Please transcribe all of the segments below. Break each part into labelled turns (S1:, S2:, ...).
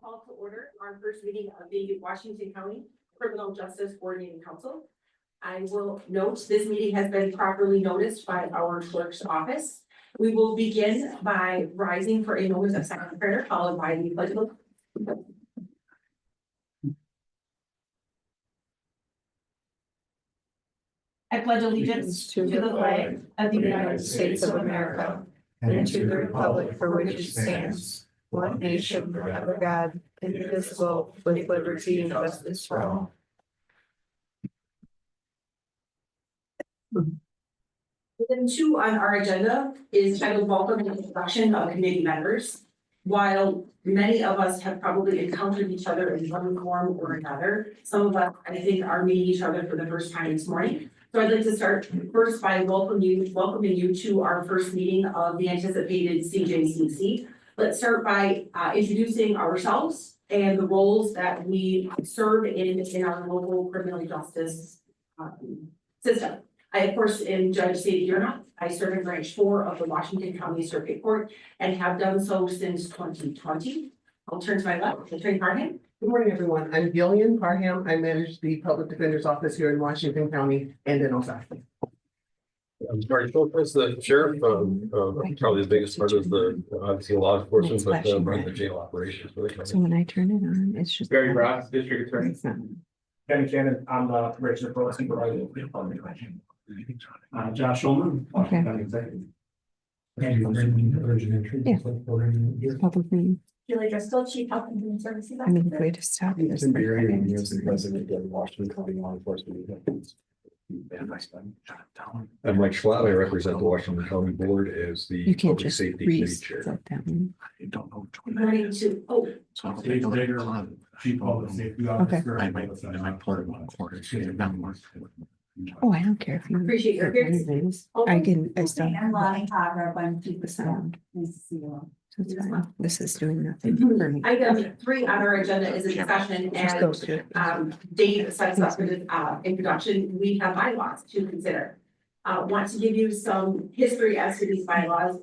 S1: call to order our first meeting of the Washington County Criminal Justice Coordinating Council. I will note this meeting has been properly noticed by our clerk's office. We will begin by rising for a moment of silent prayer, followed by the pledge of allegiance. I pledge allegiance to the flag of the United States of America and to the republic for which it stands, one nation under God, indivisible, with liberty and justice for all. Item 2 on our agenda is titled Welcome and Introduction of Committee Members. While many of us have probably encountered each other in one form or another, some of us, I think, are meeting each other for the first time this morning. So I'd like to start first by welcoming you to our first meeting of the anticipated CJCC. Let's start by introducing ourselves and the roles that we serve in our local criminal justice system. I, of course, am Judge Sadie Yurna. I serve in branch 4 of the Washington County Circuit Court and have done so since 2020. I'll turn to my left, Attorney Parham.
S2: Good morning, everyone. I'm Gillian Parham. I manage the Public Defender's Office here in Washington County and in Osaka.
S3: I'm Marty Schultz, the sheriff. Probably the biggest part of the obviously law enforcement, but run the jail operations.
S4: So when I turn it on, it's just.
S5: Barry Ross, District Attorney.
S4: It's not.
S5: Kenny Shannon, I'm the Richard Pro Supervisor. Josh Schulman, Washington County Executive.
S4: It's probably,
S1: Julie Driscoll, Chief Health and Human Services
S4: I mean, the
S1: Officer.
S4: way to stop this.
S3: the president of Washington County Law Enforcement. I'm Mike Schlatt. I represent the Washington County Board as the
S4: You can't
S3: Public
S4: just
S3: Safety Committee Chair.
S4: reset that one.
S6: I don't know which
S1: Good
S6: one.
S1: morning to,
S5: Chief Public Safety
S4: Okay.
S5: Officer.
S6: I might pull it one quarter.
S4: Oh, I don't care if you.
S1: Appreciate your appearance.
S4: I can, I still.
S7: I'm Lonnie Hogger, I'm chief
S4: The
S7: of staff.
S4: sound.
S7: Nice to see you all.
S4: So it's fine. This is doing nothing for me.
S1: Item 3 on our agenda is a discussion
S4: Just go
S1: and
S4: to it.
S1: Dave sets up for the introduction. We have bylaws to consider. Want to give you some history as to these bylaws.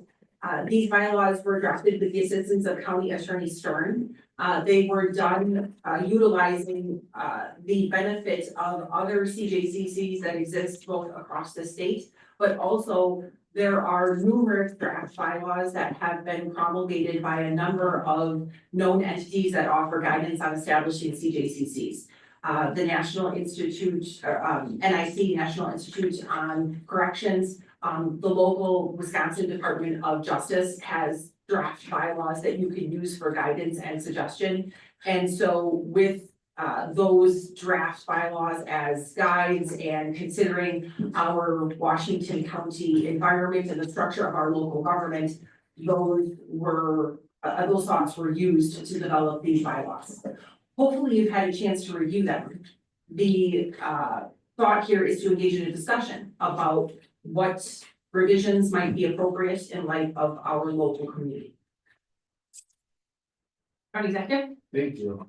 S1: These bylaws were drafted with the assistance of County Attorney Stern. They were done utilizing the benefit of other CJCCs that exist both across the state, but also there are numerous draft bylaws that have been promulgated by a number of known entities that offer guidance on establishing CJCCs. The National Institute, NIC, National Institute on Corrections, the local Wisconsin Department of Justice has draft bylaws that you can use for guidance and suggestion. And so with those draft bylaws as guides and considering our Washington County environment and the structure of our local government, those thoughts were used to develop these bylaws. Hopefully you've had a chance to review them. The thought here is to engage in a discussion about what revisions might be appropriate in light of our local community. County Executive?
S5: Thank you.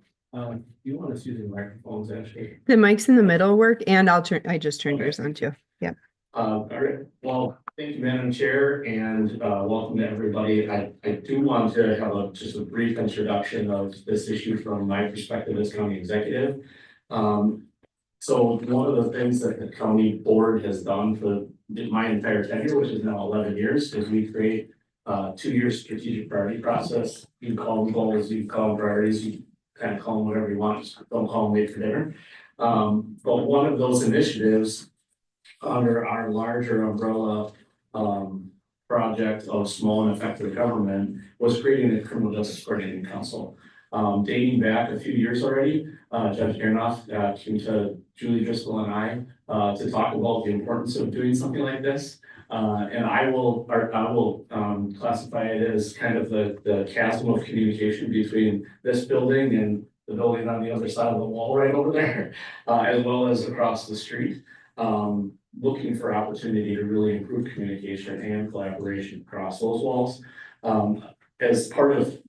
S5: You want us using microphones actually?
S4: The mic's in the middle work and I just turned yours on too. Yeah.
S5: All right, well, thank you, Madam Chair, and welcome to everybody. I do want to have just a brief introduction of this issue from my perspective as county executive. So one of the things that the county board has done for my entire tenure, which is now 11 years, is we create a 2-year strategic priority process. You can call them goals, you can call them priorities, you kind of call them whatever you want, just don't call them wait for dinner. But one of those initiatives under our larger umbrella project of small and effective government was creating a criminal justice coordinating council. Dating back a few years already, Judge Aronoff came to Julie Driscoll and I to talk about the importance of doing something like this. And I will classify it as kind of the chasm of communication between this building and the building on the other side of the wall right over there, as well as across the street. Looking for opportunity to really improve communication and collaboration across those walls. As part of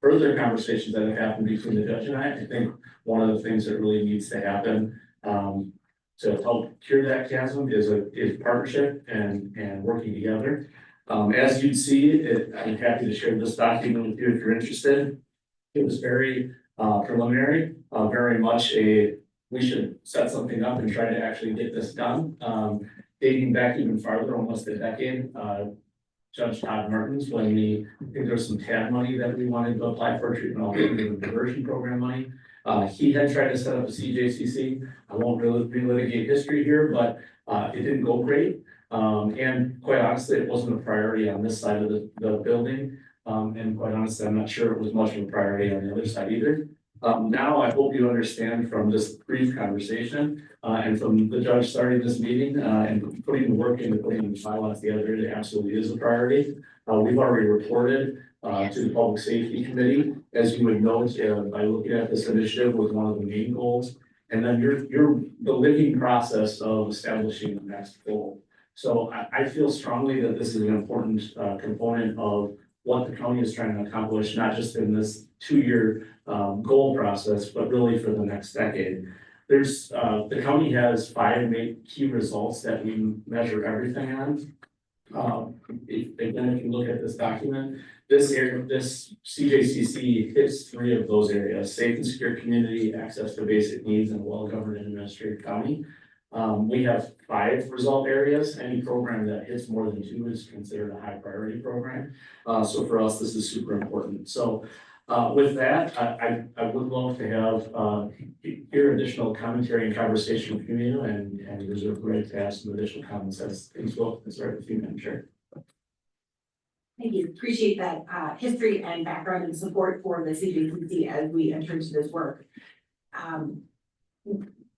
S5: further conversations that have happened between the judge and I think one of the things that really needs to happen to help cure that chasm is partnership and working together. As you'd see, I'm happy to share this document with you if you're interested. It was very preliminary, very much we should set something up and try to actually get this done. Dating back even farther, almost a decade, Judge Todd Martins, when I think there was some TAD money that we wanted to apply for treatment alternative diversion program money. He had tried to set up a CJCC. I won't really relitigate history here, but it didn't go great. And quite honestly, it wasn't a priority on this side of the building. And quite honestly, I'm not sure it was much of a priority on the other side either. Now I hope you understand from this brief conversation, and from the judge starting this meeting, and putting the work into putting the bylaws together, it absolutely is a priority. We've already reported, to the Public Safety Committee, as you would note, by looking at this initiative was one of the main goals. And then the living process of establishing the next goal. So I feel strongly that this is an important, component of what the county is trying to accomplish, not just in this 2-year goal process, but really for the next decade. There's the county has 5 main key results that we measure everything on. If you look at this document, this CJCC hits 3 of those areas: safe and secure community, access to basic needs, and well-governed and administrated county. We have 5 result areas. Any program that hits more than 2 is considered a high priority program. So for us, this is super important. So with that, I would love to have hear additional commentary and conversation from you, and reserve the right to ask some additional comments as things go. Start with you, Madam Chair.
S1: Thank you. Appreciate that history and background and support for the CJCC as we enter into this work.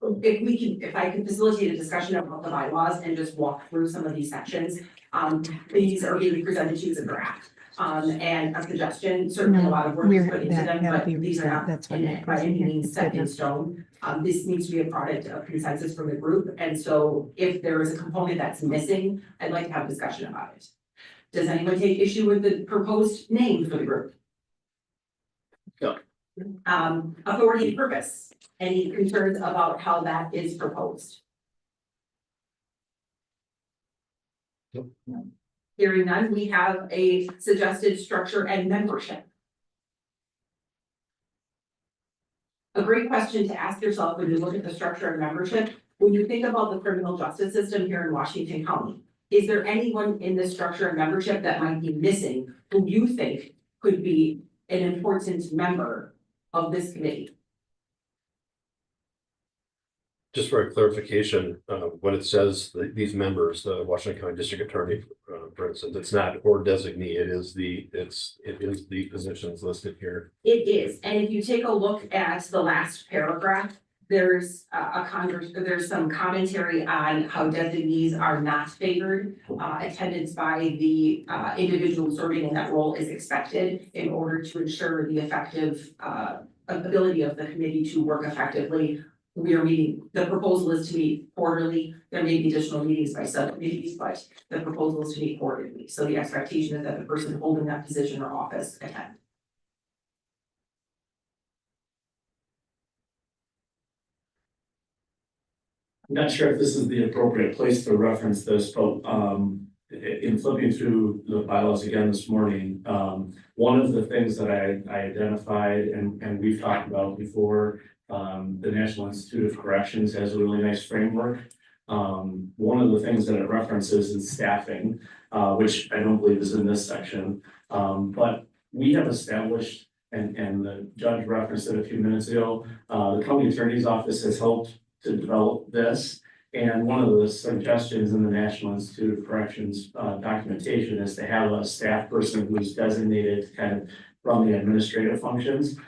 S1: If I can facilitate a discussion about the bylaws and just walk through some of these sections. These are being presented to you as a draft. And a suggestion, certainly a lot of work is put into them, but these are not by any means set in stone. This needs to be a product of consensus from the group, and so if there is a component that's missing, I'd like to have a discussion about it. Does anyone take issue with the proposed name for the group?
S5: No.
S1: Authority and purpose, any concerns about how that is proposed?
S3: Nope.
S1: Hearing none, we have a suggested structure and membership. A great question to ask yourself when you look at the structure and membership, when you think about the criminal justice system here in Washington County, is there anyone in this structure and membership that might be missing who you think could be an important member of this committee?
S3: Just for a clarification, when it says these members, the Washington County District Attorney, for instance, it's not or designee, it is the positions listed here.
S1: It is, and if you take a look at the last paragraph, there's there's some commentary on how designees are not favored. Attendance by the individual serving in that role is expected in order to ensure the effective ability of the committee to work effectively. We are meeting, the proposal is to meet quarterly. There may be additional meetings by subcommittees, but the proposal is to meet quarterly. So the expectation is that the person holding that position or office attend.
S5: I'm not sure if this is the appropriate place to reference this, but in flipping through the bylaws again this morning, one of the things that I identified and we've talked about before, the National Institute of Corrections has a really nice framework. One of the things that it references is staffing, which I don't believe is in this section. But we have established, and the judge referenced it a few minutes ago, the county attorney's office has helped to develop this. And one of the suggestions in the National Institute of Corrections documentation is to have a staff person who's designated to kind of run the administrative functions.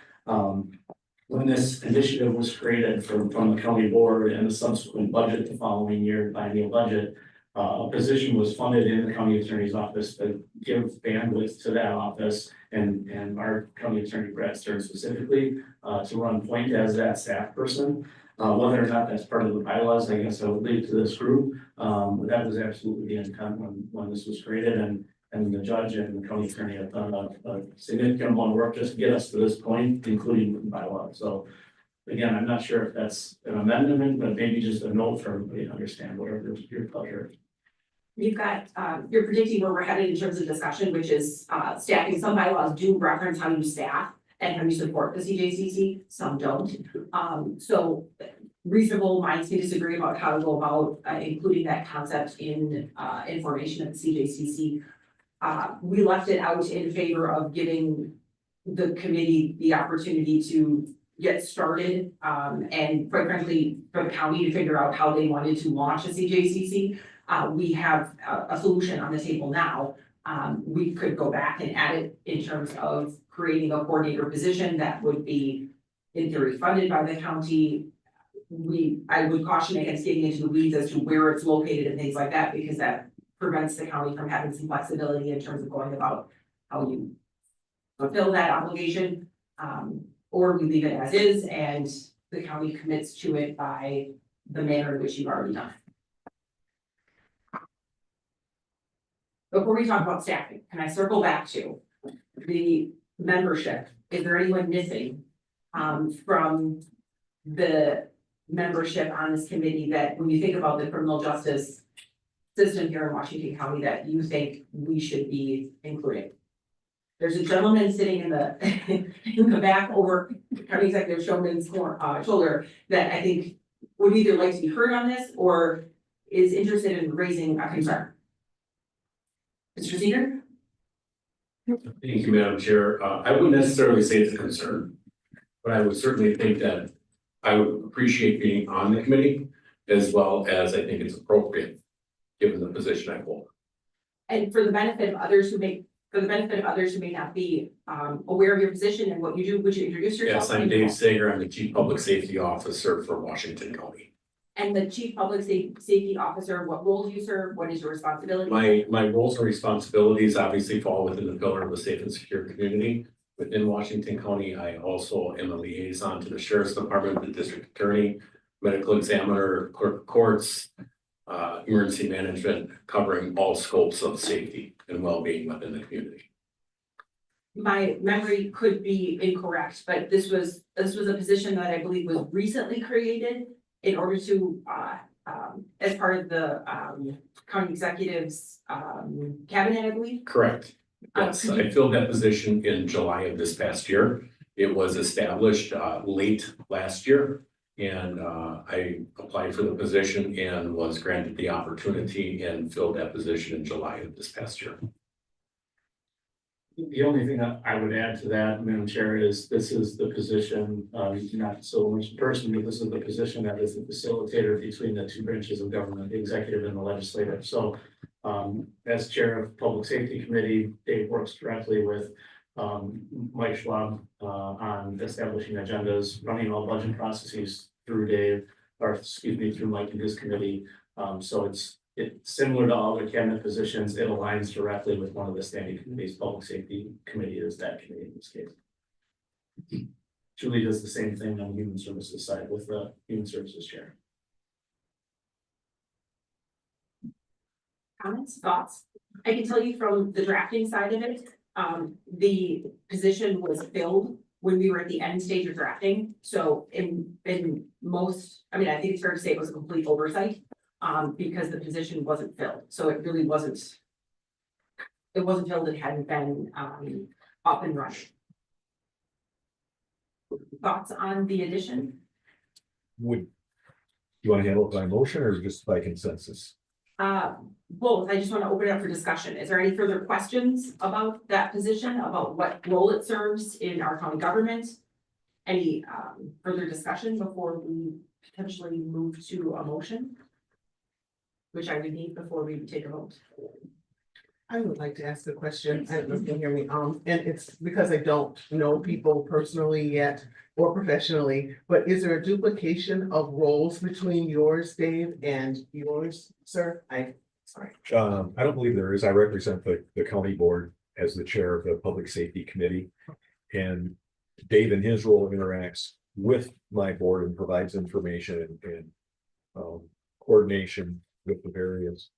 S5: When this initiative was created from the county board and the subsequent budget the following year, biennial budget, a position was funded in the county attorney's office to give bandwidth to that office and our county attorney, Brad Stern specifically, to run point as that staff person. Whether or not that's part of the bylaws, I guess I would leave to this group. But that was absolutely the intent when this was created, and the judge and the county attorney have done a significant amount of work just to get us to this point, including the bylaw. So again, I'm not sure if that's an amendment, but maybe just a note for everybody to understand whatever your pleasure.
S1: You've got, you're predicting where we're headed in terms of discussion, which is staffing. Some bylaws do reference how you staff. and how you support the CJCC, some don't. So reasonable minds may disagree about how to go about including that concept in information at the CJCC. We left it out in favor of giving the committee the opportunity to get started, and quite frankly, for the county to figure out how they wanted to launch a CJCC. We have a solution on the table now. We could go back and add it in terms of creating a coordinator position that would be in theory funded by the county. I would caution against getting into the weeds as to where it's located and things like that, because that prevents the county from having some flexibility in terms of going about how you fulfill that obligation. Or we leave it as is and the county commits to it by the manner in which you've already done it. Before we talk about staffing, can I circle back to the membership? Is there anyone missing from the membership on this committee that when you think about the criminal justice system here in Washington County that you think we should be including? There's a gentleman sitting in the in the back over County Executive Showman's shoulder that I think would either like to be heard on this or is interested in raising a concern. Mr. Seeger?
S5: Thank you, Madam Chair. I wouldn't necessarily say it's a concern, but I would certainly think that I would appreciate being on the committee as well as I think it's appropriate, given the position I hold.
S1: And for the benefit of others who may not be aware of your position and what you do, would you introduce yourself?
S5: Yes, I'm Dave Sager. I'm the Chief Public Safety Officer for Washington County.
S1: And the Chief Public Safety Officer, what role do you serve? What is your responsibility?
S5: My roles and responsibilities obviously fall within the pillar of a safe and secure community. Within Washington County, I also am a liaison to the Sheriff's Department, the District Attorney, Medical Examiner, Clerk of Courts, emergency management, covering all scopes of safety and well-being within the community.
S1: My memory could be incorrect, but this was a position that I believe was recently created in order to, as part of the county executive's cabinet, I believe.
S5: Correct. Yes, I filled that position in July of this past year. It was established late last year. And I applied for the position and was granted the opportunity and filled that position in July of this past year.
S8: The only thing that I would add to that, Madam Chair, is this is the position, not so much personally, this is the position that is the facilitator between the two branches of government, the executive and the legislative. So as Chair of Public Safety Committee, Dave works directly with Mike Schwab on establishing agendas, running all budget processes through Dave, or excuse me, through Mike and his committee. So it's similar to all the cabinet positions. It aligns directly with one of the standing committees. Public Safety Committee is that committee in this case. Julie does the same thing on the Human Services side with the Human Services Chair.
S1: Comments, thoughts? I can tell you from the drafting side of it, the position was filled when we were at the end stage of drafting. So in most, I mean, I think it's fair to say it was a complete oversight, because the position wasn't filled. So it really wasn't, it wasn't filled, it hadn't been up and running. Thoughts on the addition?
S9: Would you want to handle it by motion or just by consensus?
S1: Both. I just want to open it up for discussion. Is there any further questions about that position, about what role it serves in our county government? Any further discussion before we potentially move to a motion? Which I would need before we take a vote.
S2: I would like to ask a question. I don't know if you can hear me. And it's because I don't know people personally yet or professionally, but is there a duplication of roles between yours, Dave, and yours, sir? Sorry.
S9: I don't believe there is. I represent the county board as the chair of the Public Safety Committee. And Dave in his role interacts with my board and provides information and coordination with the various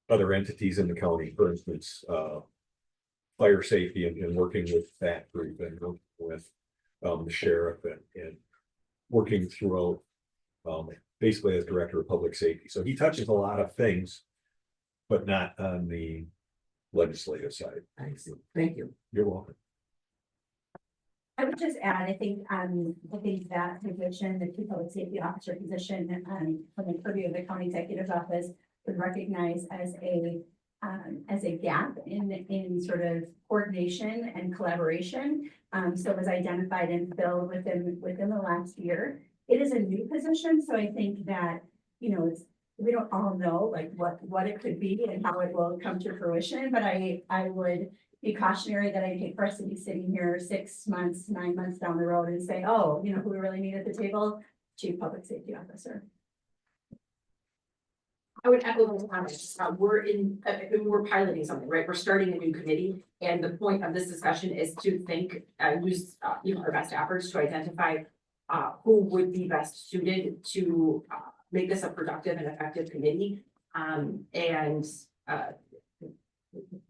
S9: other entities in the county, for instance, fire safety and working with that group and working with the sheriff and working throughout basically as director of public safety. So he touches a lot of things, but not on the legislative side.
S2: I see. Thank you.
S9: You're welcome.
S7: I would just add, I think that position, the chief public safety officer position, from the purview of the county executive's office would recognize as a gap in sort of coordination and collaboration. So it was identified and filled within the last year. It is a new position, so I think that, we don't all know like what it could be and how it will come to fruition, but I would be cautionary that I hate for us to be sitting here 6 months, 9 months down the road and say, oh, who we really need at the table? Chief Public Safety Officer.
S1: I would echo those comments. We're piloting something, right? We're starting a new committee. And the point of this discussion is to use our best efforts to identify who would be best suited to make this a productive and effective committee.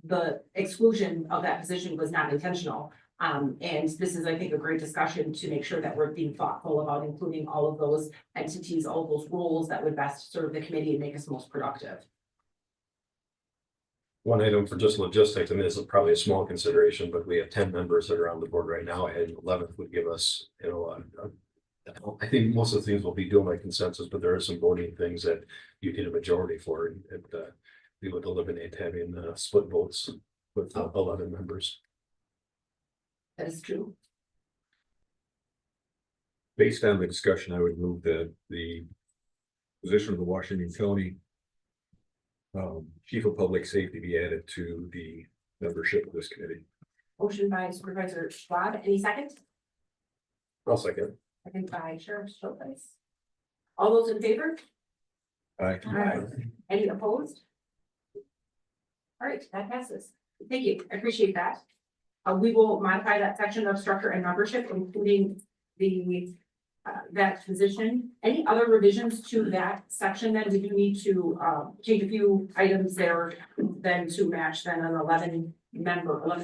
S1: The exclusion of that position was not intentional. And this is, I think, a great discussion to make sure that we're being thoughtful about including all of those entities, all of those roles that would best serve the committee and make us most productive.
S3: One item for just logistics, and this is probably a small consideration, but we have 10 members that are on the board right now, and 11th would give us, I think most of the things will be doing by consensus, but there are some voting things that you need a majority for, and we would eliminate having split votes with 11 members.
S1: That is true.
S9: Based on the discussion, I would move that the position of the Washington County Chief of Public Safety be added to the membership of this committee.
S1: Motion by Supervisor Schwab. Any second?
S3: I'll second.
S1: Second by Sheriff Schultes. All those in favor?
S9: Aye.
S1: Any opposed? All right, that passes. Thank you. I appreciate that. We will modify that section of structure and membership, including that position. Any other revisions to that section that we do need to change a few items there then to match then an 11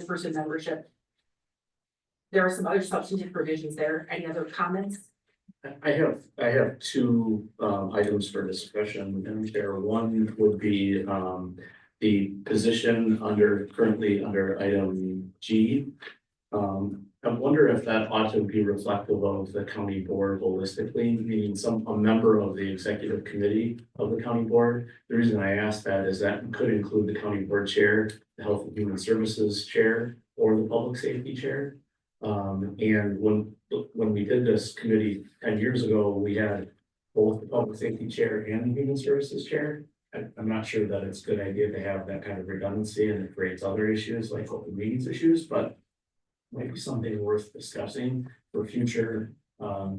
S1: person membership. There are some other substantive provisions there. Any other comments?
S5: I have two items for discussion, Madam Chair. One would be the position currently under item G. I wonder if that ought to be reflective of the county board holistically, meaning a member of the executive committee of the county board. The reason I ask that is that could include the county board chair, the Health and Human Services chair, or the public safety chair. And when we did this committee 10 years ago, we had both the public safety chair and the human services chair. I'm not sure that it's a good idea to have that kind of redundancy, and it creates other issues like open meetings issues, but might be something worth discussing for future.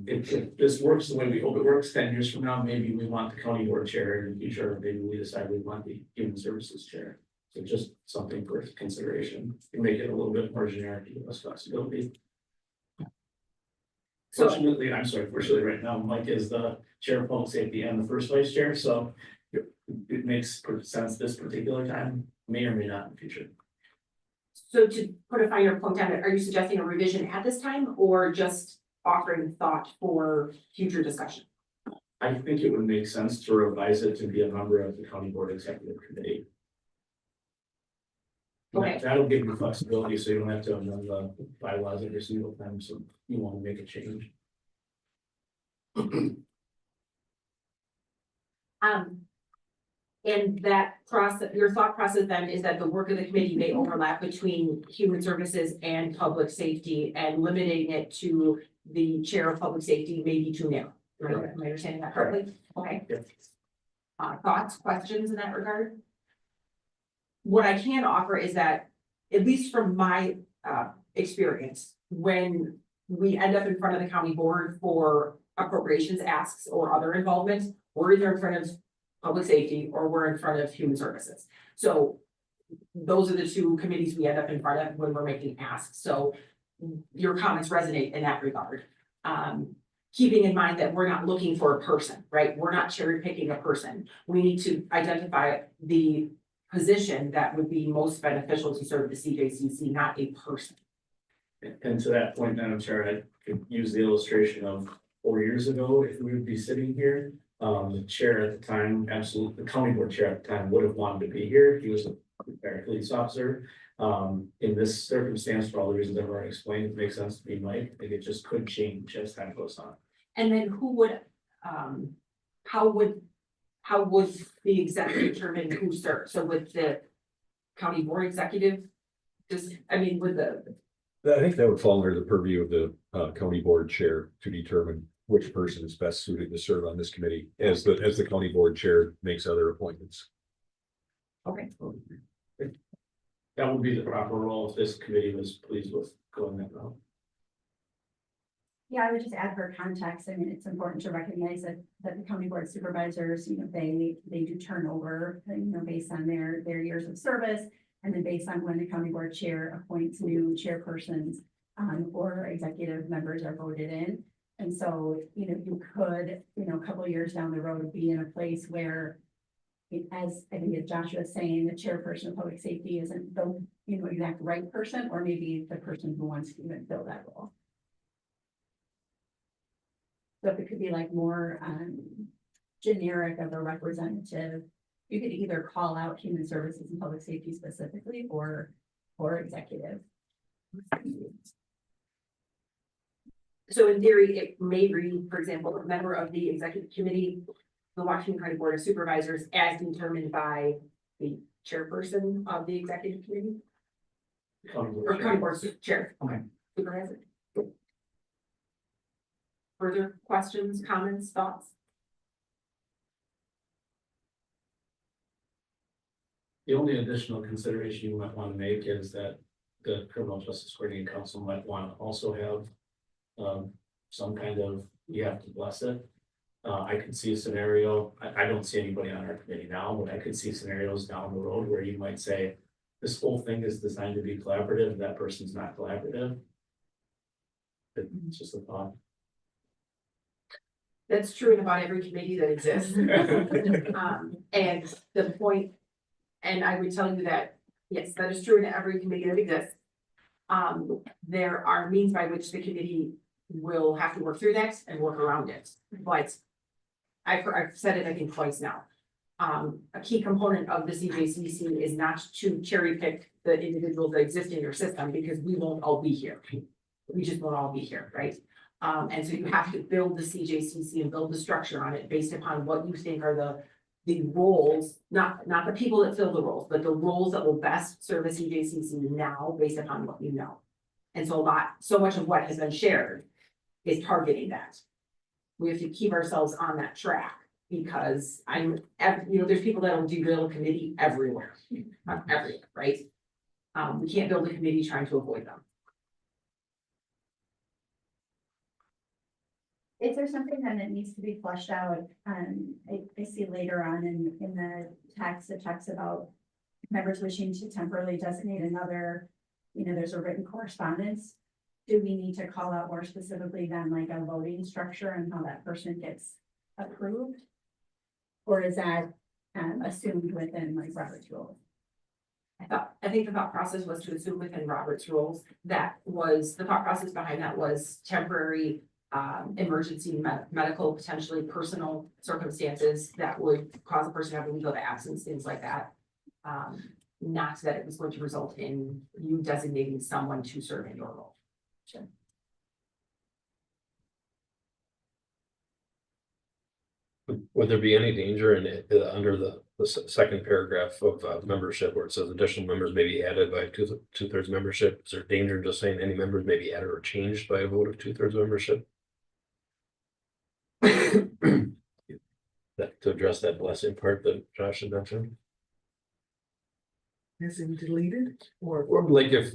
S5: If this works the way we hope it works 10 years from now, maybe we want the county board chair in the future, maybe we decide we want the human services chair. So just something for consideration to make it a little bit more generic to give us flexibility. Fortunately right now, Mike is the chair of public safety and the first vice chair, so it makes sense this particular time, may or may not in the future.
S1: So to put a finer point on it, are you suggesting a revision at this time or just offering thought for future discussion?
S5: I think it would make sense to revise it to be a member of the county board executive committee.
S1: Okay.
S5: That'll give you flexibility, so you don't have to amend the bylaws every single time, so you want to make a change.
S1: And that process, your thought process then is that the work of the committee may overlap between human services and public safety, and limiting it to the chair of public safety may be too narrow. Right? Am I understanding that correctly? Okay.
S5: Yep.
S1: Thoughts, questions in that regard? What I can offer is that, at least from my experience, when we end up in front of the county board for appropriations asks or other involvement, we're either in front of public safety or we're in front of human services. So those are the two committees we end up in front of when we're making asks. So your comments resonate in that regard. Keeping in mind that we're not looking for a person, right? We're not cherry picking a person. We need to identify the position that would be most beneficial to serve the CJCC, not a person.
S5: And to that point, Madam Chair, I could use the illustration of 4 years ago, if we would be sitting here. The chair at the time, the county board chair at the time would have wanted to be here. He was retired police officer. In this circumstance, for all the reasons I've already explained, it makes sense to be Mike. I think it just could change as time goes on.
S1: And then who would, how would the executive determine who serves? So would the county board executive? Just, I mean, would the,
S9: I think that would fall under the purview of the county board chair to determine which person is best suited to serve on this committee as the county board chair makes other appointments.
S1: okay,
S5: That would be the proper role if this committee was pleased with going that route.
S7: Yeah, I would just add for context, I mean, it's important to recognize that the county board supervisors, they do turnover, based on their years of service. And then based on when the county board chair appoints new chairpersons, or executive members are voted in. And so, you could, a couple of years down the road, be in a place where, as I think as Joshua was saying, the chairperson of public safety isn't the, exact right person, or maybe the person who wants to even fill that role. So if it could be like more generic of a representative, you could either call out human services and public safety specifically, or executive.
S1: so in theory, it may read, for example, a member of the executive committee, the Washington County Board of Supervisors, as determined by the chairperson of the executive committee, or county board chair.
S5: Okay.
S1: Supervisor. Further questions, comments, thoughts?
S5: The only additional consideration you might want to make is that the Criminal Justice Coordinating Council might want to also have some kind of, you have to bless it. I could see a scenario, I don't see anybody on our committee now, but I could see scenarios down the road where you might say, this whole thing is designed to be collaborative, that person's not collaborative. It's just a thought.
S1: That's true in about every committee that exists. And the point, and I would tell you that, yes, that is true in every committee that exists. There are means by which the committee will have to work through that and work around it, but I've said it, I think, twice now. A key component of the CJCC is not to cherry pick the individuals that exist in your system, because we won't all be here. We just won't all be here, right? And so you have to build the CJCC and build the structure on it based upon what you think are the roles, not the people that fill the roles, but the roles that will best serve the CJCC now based upon what you know. And so much of what has been shared is targeting that. We have to keep ourselves on that track, because there's people that will derail a committee everywhere, right? We can't build a committee trying to avoid them.
S7: Is there something then that needs to be fleshed out? I see later on in the text, it talks about members wishing to temporarily designate another, there's a written correspondence. Do we need to call out more specifically than like a voting structure and how that person gets approved? Or is that assumed within like Robert's rules?
S1: I think the thought process was to assume within Robert's rules, the thought process behind that was temporary emergency medical, potentially personal circumstances that would cause a person to have a leave of absence, things like that. Not that it was going to result in you designating someone to serve in your role. Sure.
S3: Would there be any danger in it, under the second paragraph of membership, where it says additional members may be added by two-thirds membership? Is there danger in just saying any members may be added or changed by a vote of two-thirds membership? That to address that blessing part that Josh had mentioned.
S2: Is it deleted or?
S3: Or like if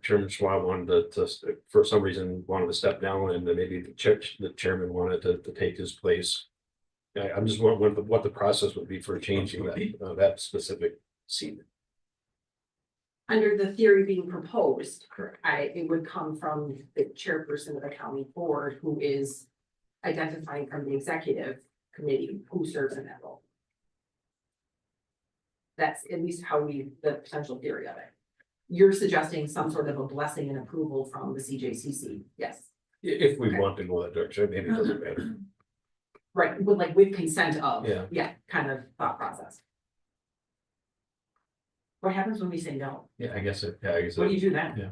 S3: Chairman Schwab wanted to for some reason wanted to step down, and then maybe the chairman wanted to take his place. I'm just wondering what the process would be for changing that specific seat.
S1: Under the theory being proposed, it would come from the chairperson of the county board, who is identifying from the executive committee who serves in that role. That's at least how the potential theory of it. You're suggesting some sort of a blessing and approval from the CJCC, yes.
S3: If we want to go that direction, maybe it doesn't matter.
S1: Right, with consent of,
S3: Yeah.
S1: kind of thought process. What happens when we say no?
S3: Yeah, I guess I guess.
S1: What do you do then?
S3: Yeah.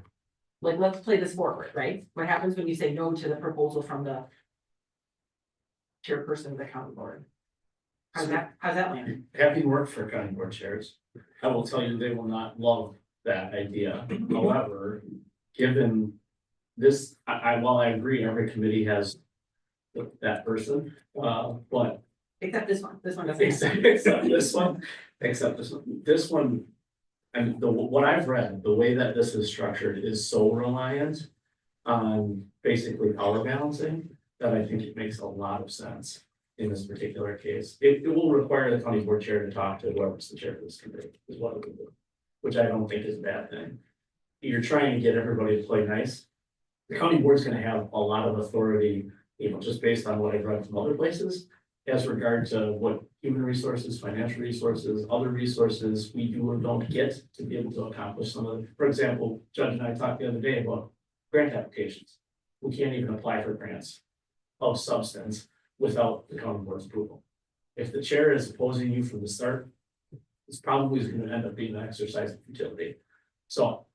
S1: Like, let's play this forward, right? What happens when you say no to the proposal from the chairperson of the county board? How's that land?
S8: Having worked for county board chairs, I will tell you, they will not love that idea. However, given this, while I agree, every committee has that person, but
S1: Except this one doesn't.
S8: except this one, and what I've read, the way that this is structured is so reliant on basically power balancing, that I think it makes a lot of sense in this particular case. It will require the county board chair to talk to whoever's the chair of this committee, is what it will do, which I don't think is a bad thing. You're trying to get everybody to play nice. The county board's gonna have a lot of authority, just based on what I've read from other places, as regard to what human resources, financial resources, other resources we do or don't get to be able to accomplish some of them. For example, Judge and I talked the other day about grant applications. We can't even apply for grants of substance without the county board's approval. If the chair is opposing you from the start, it's probably going to end up being an exercise of futility. So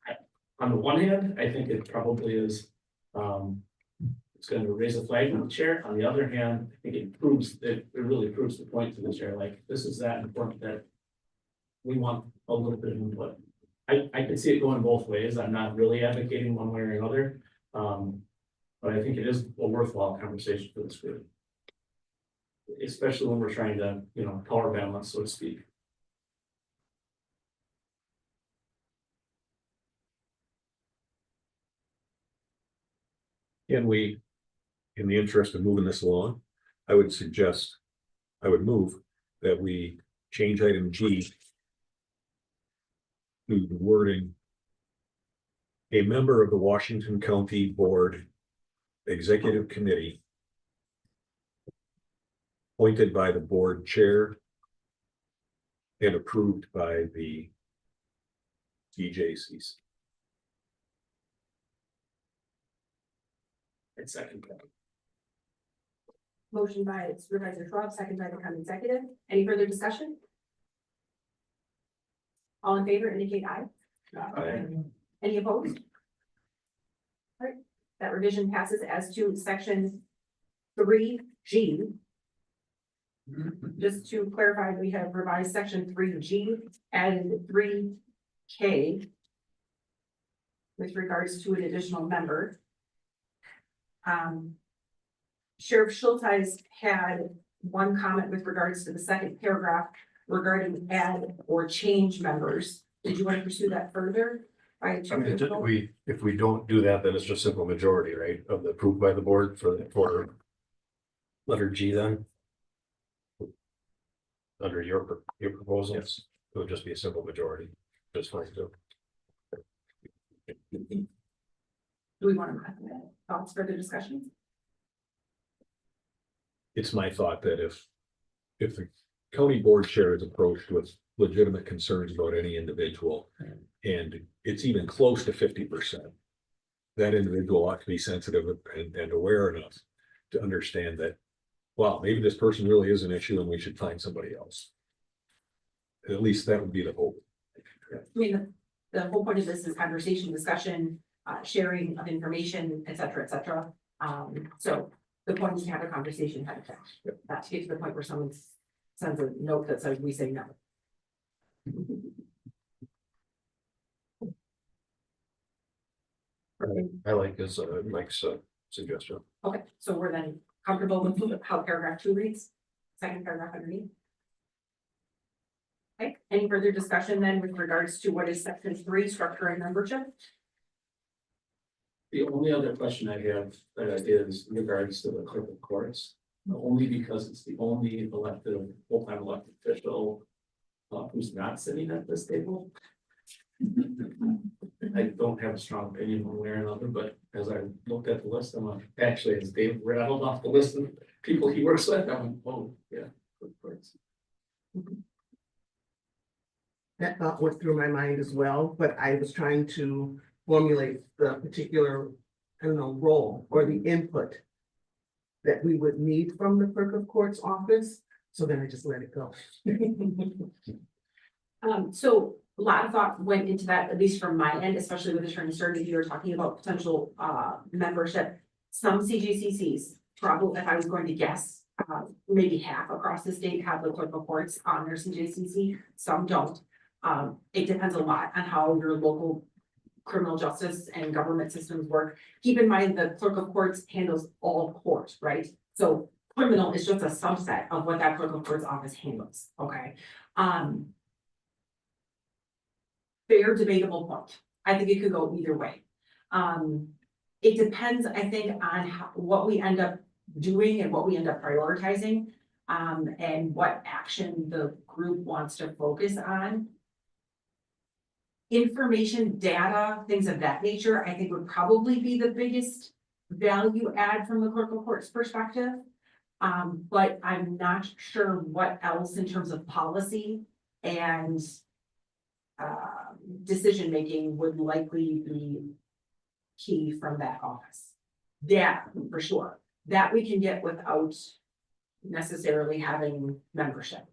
S8: on the one hand, I think it probably is, it's going to raise a flag with the chair. On the other hand, I think it really proves the point to the chair, like, this is that important that we want a little bit of input. I can see it going both ways. I'm not really advocating one way or another. But I think it is a worthwhile conversation for this group. Especially when we're trying to, power balance, so to speak.
S9: Can we, in the interest of moving this along, I would move that we change item G to the wording, a member of the Washington County Board Executive Committee appointed by the board chair and approved by the DJCC.
S8: I'd second that.
S1: Motion by Supervisor Schwab, second by the county executive. Any further discussion? All in favor indicate aye. Any opposed? All right, that revision passes as to section 3G. Just to clarify, we have revised section 3G and 3K with regards to an additional member. Sheriff Schulteis had one comment with regards to the second paragraph regarding add or change members. Did you want to pursue that further?
S3: I mean, if we don't do that, then it's just simple majority, right, of the approved by the board for letter G then? Under your proposals, it would just be a simple majority, just fine too.
S1: Do we want to thoughts further discussion?
S9: It's my thought that if the county board chair is approached with legitimate concerns about any individual, and it's even close to 50%, that individual ought to be sensitive and aware enough to understand that, wow, maybe this person really is an issue and we should find somebody else. At least that would be the hope.
S1: I mean, the whole point of this is conversation, discussion, sharing of information, et cetera, et cetera. So the point is to have a conversation ahead of time, not to get to the point where someone sends a note that says we say no.
S3: I like his Mike's suggestion.
S1: Okay, so we're then comfortable with how paragraph 2 reads, second paragraph underneath. Okay, any further discussion then with regards to what is section 3, structure and membership?
S8: The only other question I have is in regards to the clerk of courts, only because it's the only full-time elected official who's not sitting at this table. I don't have a strong opinion one way or another, but as I looked at the list, actually, as Dave rattled off the list of people he works with, I went, oh, yeah. Clerk of courts.
S2: That thought went through my mind as well, but I was trying to formulate the particular, role or the input that we would need from the clerk of court's office. So then I just let it go.
S1: So a lot of thought went into that, at least from my end, especially with Attorney Stern, if you were talking about potential membership. Some CJCCs, probably, if I was going to guess, maybe half across the state have the clerk of courts on their CJCC, some don't. It depends a lot on how your local criminal justice and government systems work. Keep in mind, the clerk of courts handles all court, right? So criminal is just a subset of what that clerk of courts office handles, okay? Fair debatable point. I think it could go either way. It depends, I think, on what we end up doing and what we end up prioritizing. And what action the group wants to focus on. Information, data, things of that nature, I think would probably be the biggest value add from the clerk of courts perspective. But I'm not sure what else in terms of policy and decision-making would likely be key from that office. Yeah, for sure. That we can get without necessarily having membership.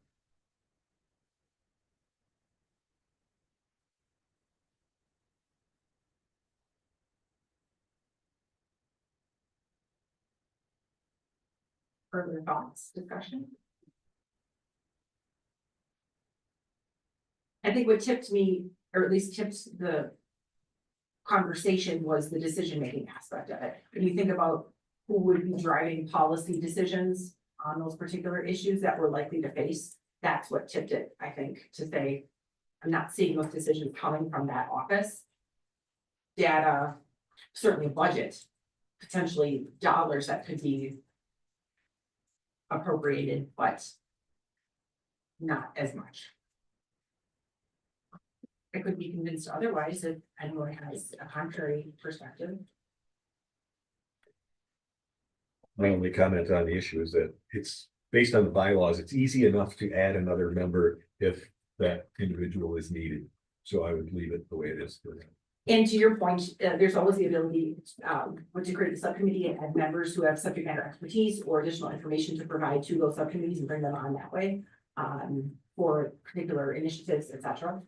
S1: Further thoughts, discussion? I think what tipped me, or at least tipped the conversation, was the decision-making aspect of it. When you think about who would be driving policy decisions on those particular issues that we're likely to face, that's what tipped it, I think, to say, I'm not seeing those decisions coming from that office. Data, certainly budget, potentially dollars that could be appropriated, but not as much. I could be convinced otherwise if anyone has a contrary perspective.
S9: My only comment on the issue is that it's based on the bylaws. It's easy enough to add another member if that individual is needed. So I would leave it the way it is for now.
S1: And to your point, there's always the ability to create a subcommittee and add members who have subject matter expertise or additional information to provide to those subcommittees and bring them on that way for particular initiatives, etc.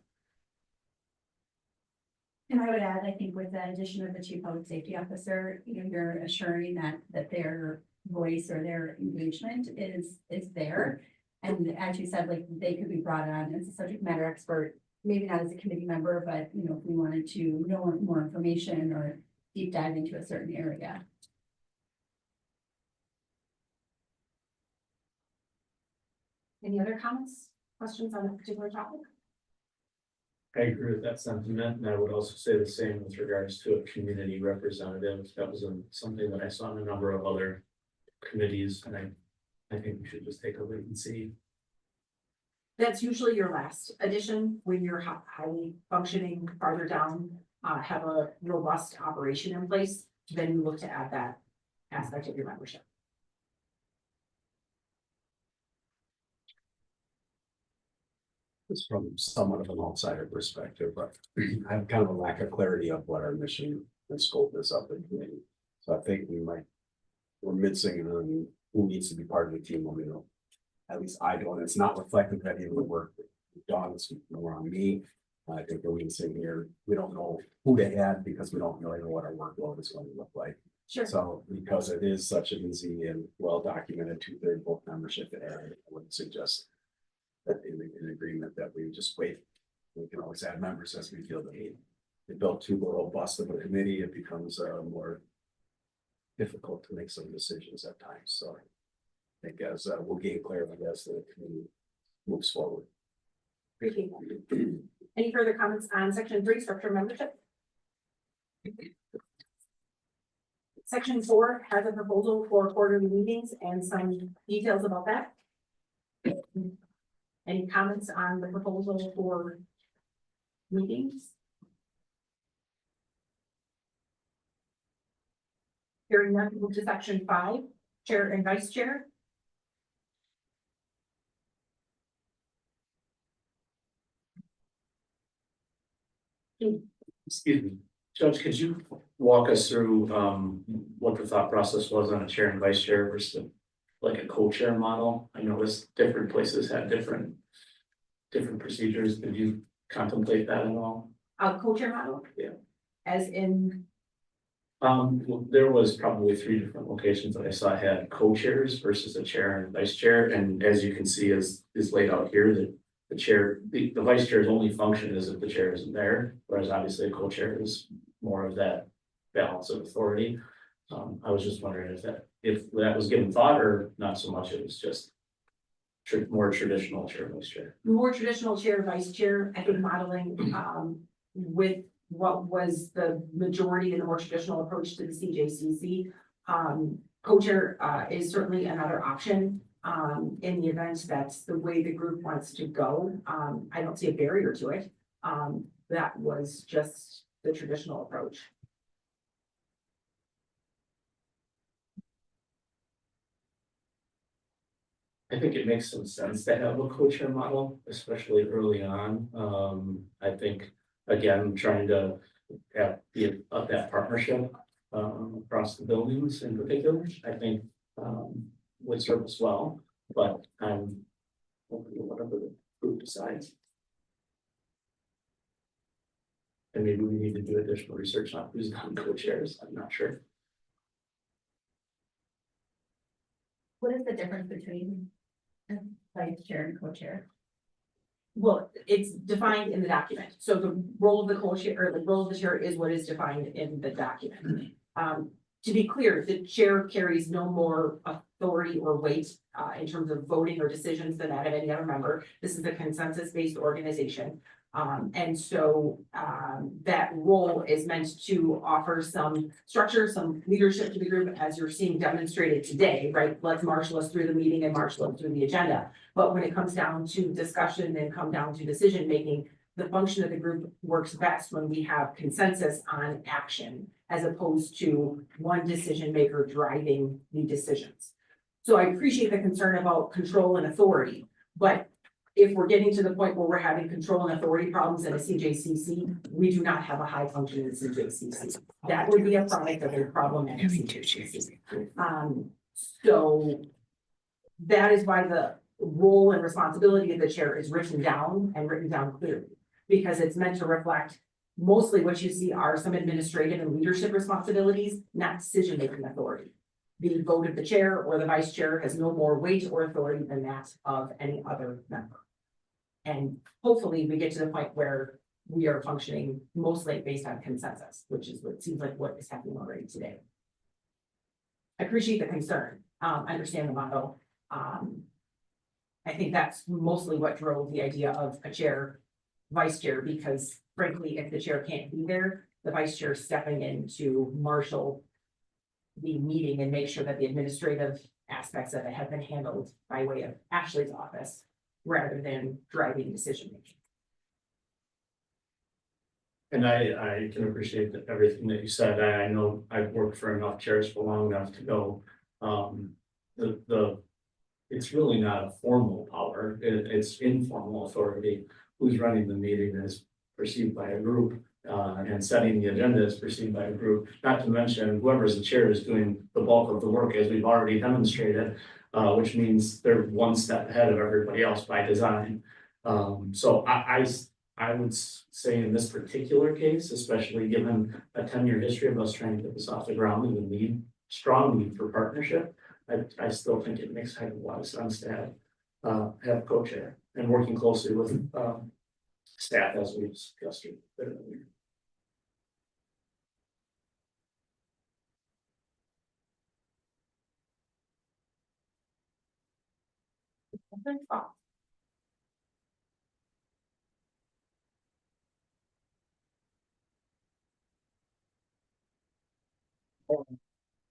S7: And I would add, I think with the addition of the chief public safety officer, you know, you're assuring that their voice or their engagement is there. And as you said, like, they could be brought on as a subject matter expert, maybe not as a committee member, but, you know, if we wanted to know more information or deep dive into a certain area.
S1: Any other comments, questions on a particular topic?
S8: I agree with that sentiment, and I would also say the same with regards to a community representative. That was something that I saw in a number of other committees, and I think we should just take a wait and see.
S1: That's usually your last addition when you're highly functioning farther down, have a robust operation in place, then you look to add that aspect of your membership.
S10: It's from somewhat of an outsider perspective, but I have kind of a lack of clarity of what our mission and scope is up in committee. So I think we're missing on who needs to be part of the team, when at least I don't. It's not reflective of any of the work that we've done. It's more on me. I think that we can sit here, we don't know who to add because we don't really know what our workload is going to look like.
S1: Sure.
S10: So because it is such an easy and well-documented 2/3 vote membership area, I wouldn't suggest that in agreement that we just wait. We can always add members as we feel the need. They built too robust of a committee, it becomes more difficult to make some decisions at times. So I think as we'll gain clarity as the committee moves forward.
S1: Appreciate that. Any further comments on section 3, structure membership? Section 4 has a proposal for quarterly meetings and some details about that. Any comments on the proposal for meetings? Hearing none, move to section 5, chair and vice chair.
S8: Excuse me, Judge, could you walk us through what the thought process was on a chair and vice chair versus like a co-chair model? I noticed different places had different procedures. Could you
S5: contemplate that at all?
S1: Co-chair model?
S5: Yeah.
S1: As in,
S5: Well, there was probably 3 different locations that I saw had co-chairs versus a chair and vice chair, and as you can see is laid out here, that the chair, the vice chair's only function is if the chair isn't there, whereas obviously a co-chair is more of that balance of authority. I was just wondering if that was given thought or not so much, it was just more traditional chair, vice chair.
S1: more traditional chair, vice chair, I think modeling, with what was the majority in the more traditional approach to the CJCC. Co-chair, is certainly another option, in the event that's the way the group wants to go. I don't see a barrier to it. That was just the traditional approach.
S5: I think it makes some sense to have a co-chair model, especially early on. I think, again, trying to have that partnership across the buildings in particular, I think would serve us well, but I'm open to whatever the group decides. And maybe we need to do additional research on who's on co-chairs, I'm not sure.
S7: What is the difference between vice chair and co-chair?
S1: Well, it's defined in the document. So the role of the co-chair or the role of the chair is what is defined in the document. To be clear, the chair carries no more authority or weight in terms of voting or decisions than that of any other member. This is a consensus-based organization. And so that role is meant to offer some structure, some leadership to the group, as you're seeing demonstrated today, right? Let's marshal us through the meeting and marshal us through the agenda. But when it comes down to discussion and come down to decision making, the function of the group works best when we have consensus on action, as opposed to one decision maker driving the decisions. So I appreciate the concern about control and authority, but if we're getting to the point where we're having control and authority problems in a CJCC, we do not have a high functioning CJCC. That would be a product of a problematic CJCC. So that is why the role and responsibility of the chair is written down and written down clearly, because it's meant to reflect mostly what you see are some administrative and leadership responsibilities, not decision-making authority. The vote of the chair or the vice chair has no more weight or authority than that of any other member. And hopefully we get to the point where we are functioning mostly based on consensus, which is what seems like what is happening already today. I appreciate the concern. I understand the model. I think that's mostly what drove the idea of a chair, vice chair, because frankly, if the chair can't be there, the vice chair is stepping in to marshal the meeting and make sure that the administrative aspects of it have been handled by way of Ashley's office rather than driving decision making.
S5: And I can appreciate everything that you said. I know I've worked for enough chairs for long enough to know it's really not a formal power, it's informal authority. Who's running the meeting is perceived by a group, and setting the agenda is perceived by a group. Not to mention whoever's the chair is doing the bulk of the work, as we've already demonstrated, which means they're one step ahead of everybody else by design. So I would say in this particular case, especially given a 10-year history of us trying to get this off the ground and the strong need for partnership, I still think it makes a lot of sense to have co-chair and working closely with staff as we discussed earlier.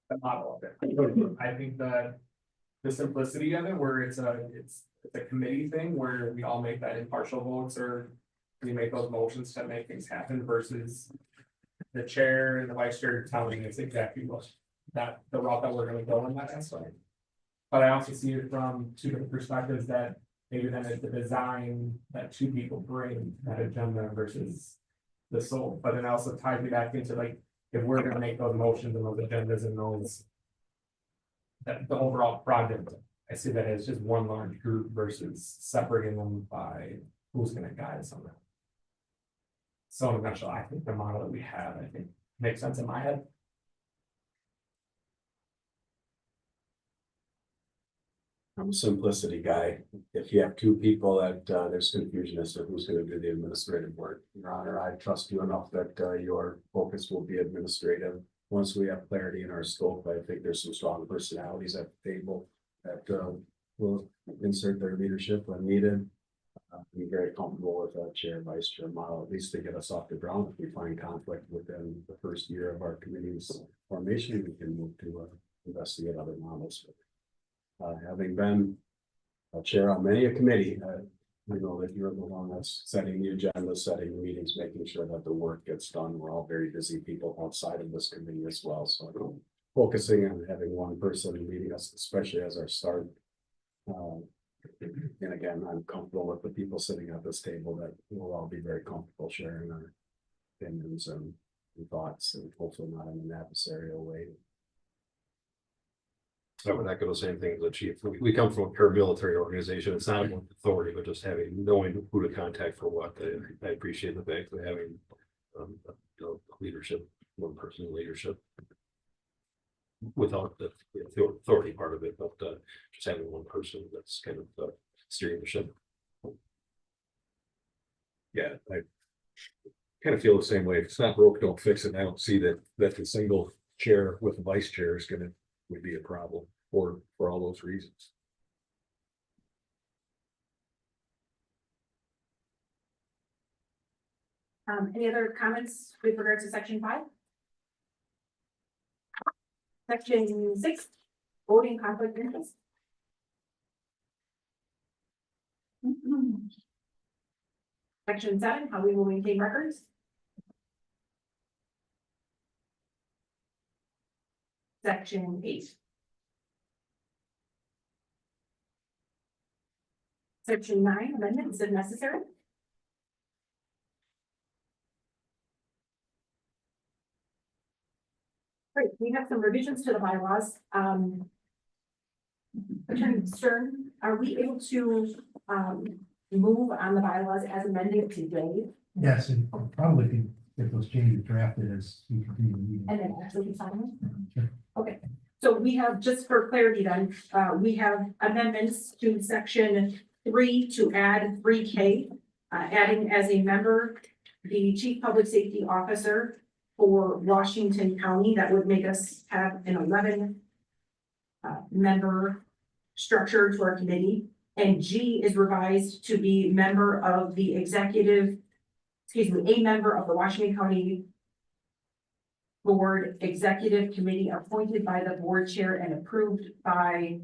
S8: The model of it. I think the simplicity of it, where it's a committee thing where we all make that impartial votes or we make those motions to make things happen versus the chair and the vice chair telling us exactly what the route that we're gonna go in that aspect. But I also see it from two different perspectives, that maybe then it's the design that two people bring that agenda versus the soul, but it also ties me back into like, if we're gonna make those motions and those agendas and those, that the overall project, I see that as just one large group versus separating them by who's gonna guide us on that. So eventually, I think the model that we have, I think, makes sense in my head.
S10: I'm a simplicity guy. If you have two people that, there's confusion as to who's gonna do the administrative work. Your Honor, I trust you enough that, your focus will be administrative. Once we have clarity in our scope, I think there's some strong personalities at the table that, will insert their leadership when needed. I'm very comfortable with a chair, vice chair model, at least to get us off the ground. If we find conflict within the first year of our committee's formation, we can move to, investigate other models. Having been a chair on many a committee, you know that you're the one that's setting the agenda, setting the meetings, making sure that the work gets done. We're all very busy people outside of this committee as well, so focusing on having one person leading us, especially as our start. And again, I'm comfortable with the people sitting at this table that we'll all be very comfortable sharing our opinions and thoughts, and hopefully not in an adversarial way.
S3: I would echo the same thing as the chief. We come from a paramilitary organization. It's not about authority, but just knowing who to contact for what. I appreciate the fact of having, leadership, one person leadership. Without the authority part of it, but just having one person that's kind of steering the ship.
S9: Yeah, I kind of feel the same way. If it's not broke, don't fix it. I don't see that the single chair with a vice chair is would be a problem for all those reasons.
S1: Any other comments with regards to section 5? Section 6, voting conflict of interest. Section 7, how we will maintain records. Section 8. Section 9, amendments if necessary. Great, we have some revisions to the bylaws. Attorney Stern, are we able to move on the bylaws as amended today?
S11: Yes, and probably can get those changes drafted as we continue the meeting.
S1: And then actually sign them?
S11: Sure.
S1: Okay, so we have, just for clarity then, we have amendments to section 3 to add 3K, adding as a member, the chief public safety officer for Washington County. That would make us have an 11 member structure to our committee. And G is revised to be member of the executive, a member of the Washington County Board Executive Committee appointed by the board chair and approved by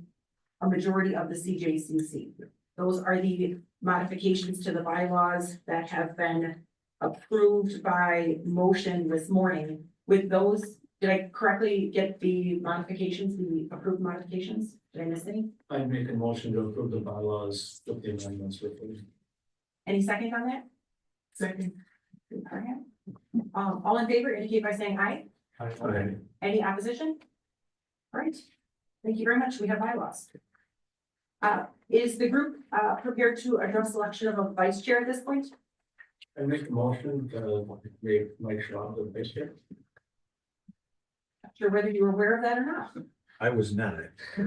S1: a majority of the CJCC. Those are the modifications to the bylaws that have been approved by motion this morning. With those, did I correctly get the modifications, the approved modifications? Did I miss any?
S8: I'd make a motion to approve the bylaws with the amendments with them.
S1: Any second on that?
S2: Second.
S1: All right. All in favor indicate by saying aye.
S8: Aye.
S1: Any opposition? All right, thank you very much. We have bylaws. Is the group prepared to address selection of a vice chair at this point?
S8: I make a motion to make Mike Schwab the vice chair.
S1: Not sure whether you were aware of that or not.
S9: I was not.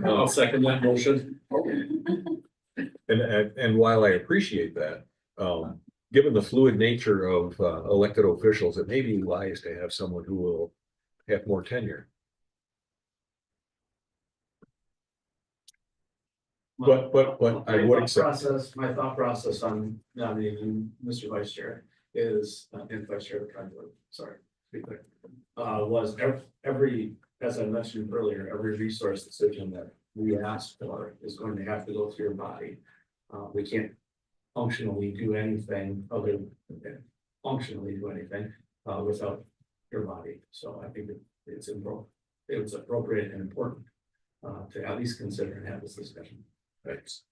S8: I'll second that motion.
S9: And while I appreciate that, given the fluid nature of elected officials, it may be wise to have someone who will have more tenure. But I would accept.
S8: My thought process on nominating Mr. Vice Chair is, and Vice Chair, sorry, to be clear, was every, as I mentioned earlier, every resource decision that we ask for is going to have to go through your body. We can't functionally do anything without your body. So I think it's appropriate and important to at least consider and have this discussion.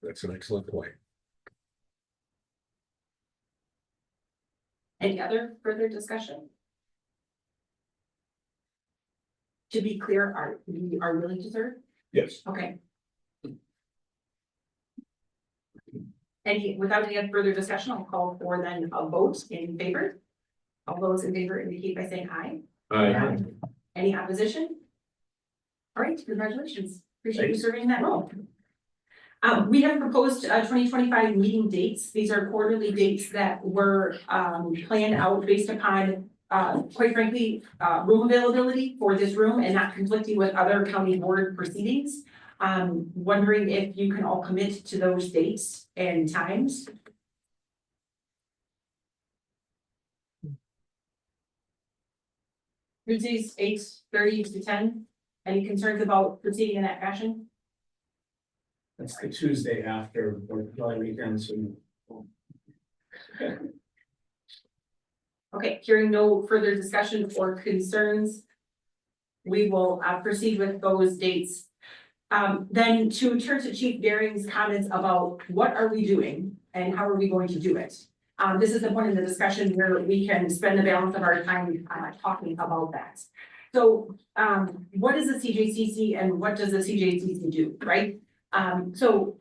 S9: That's an excellent point.
S1: Any other further discussion? To be clear, we are willing to serve?
S9: Yes.
S1: Okay. Without any further discussion, I'll call for then a vote in favor. All those in favor indicate by saying aye.
S5: Aye.
S1: Any opposition? All right, congratulations. Appreciate you serving in that role. We have proposed 2025 meeting dates. These are quarterly dates that were planned out based upon quite frankly, room availability for this room and not conflicting with other county board proceedings. Wondering if you can all commit to those dates and times. Tuesdays, 8:30 to 10. Any concerns about proceeding in that fashion?
S8: That's the Tuesday after, or probably weekends and.
S1: Okay, hearing no further discussion or concerns, we will proceed with those dates. Then to turn to Chief Daring's comments about what are we doing and how are we going to do it? This is the point in the discussion where we can spend the balance of our time talking about that. So what is the CJCC and what does the CJCC do, right? So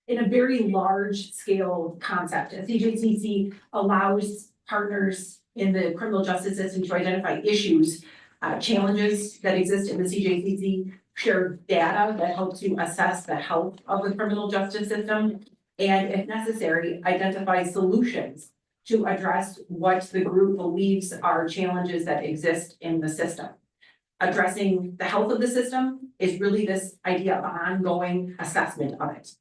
S1: in a very large scale concept, a CJCC allows partners in the criminal justice system to identify issues, challenges that exist in the CJCC, share data that helps you assess the health of the criminal justice system, and if necessary, identify solutions to address what the group believes are challenges that exist in the system. Addressing the health of the system is really this idea of ongoing assessment of it.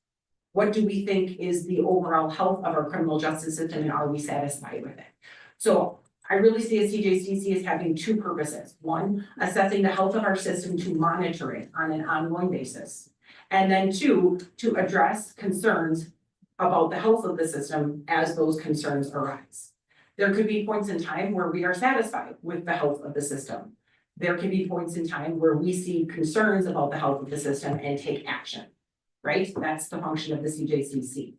S1: What do we think is the overall health of our criminal justice system and are we satisfied with it? So I really see a CJCC as having two purposes. One, assessing the health of our system to monitor it on an ongoing basis. And then two, to address concerns about the health of the system as those concerns arise. There could be points in time where we are satisfied with the health of the system. There can be points in time where we see concerns about the health of the system and take action, right? That's the function of the CJCC.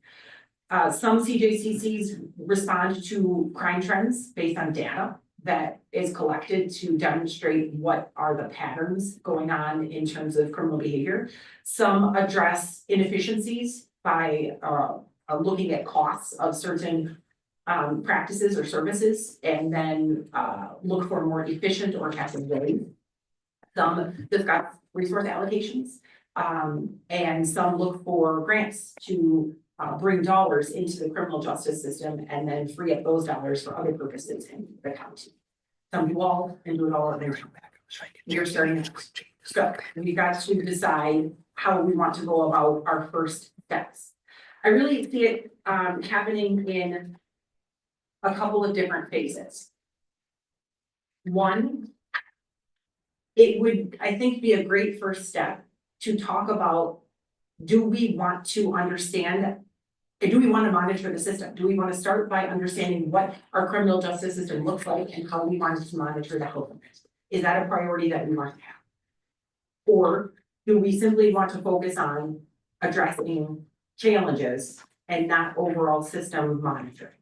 S1: Some CJCCs respond to crime trends based on data that is collected to demonstrate what are the patterns going on in terms of criminal behavior. Some address inefficiencies by looking at costs of certain practices or services and then look for more efficient or effective ways. Some discuss resource allocations and some look for grants to bring dollars into the criminal justice system and then free up those dollars for other purposes in the county. Some do all and do it all at their own. We're starting to so we got to decide how we want to go about our first steps. I really see it happening in a couple of different phases. One, it would, I think, be a great first step to talk about, do we want to understand, do we want to monitor the system? Do we want to start by understanding what our criminal justice system looks like and how we want to monitor the health of it? Is that a priority that we want to have? Or do we simply want to focus on addressing challenges and not overall system monitoring?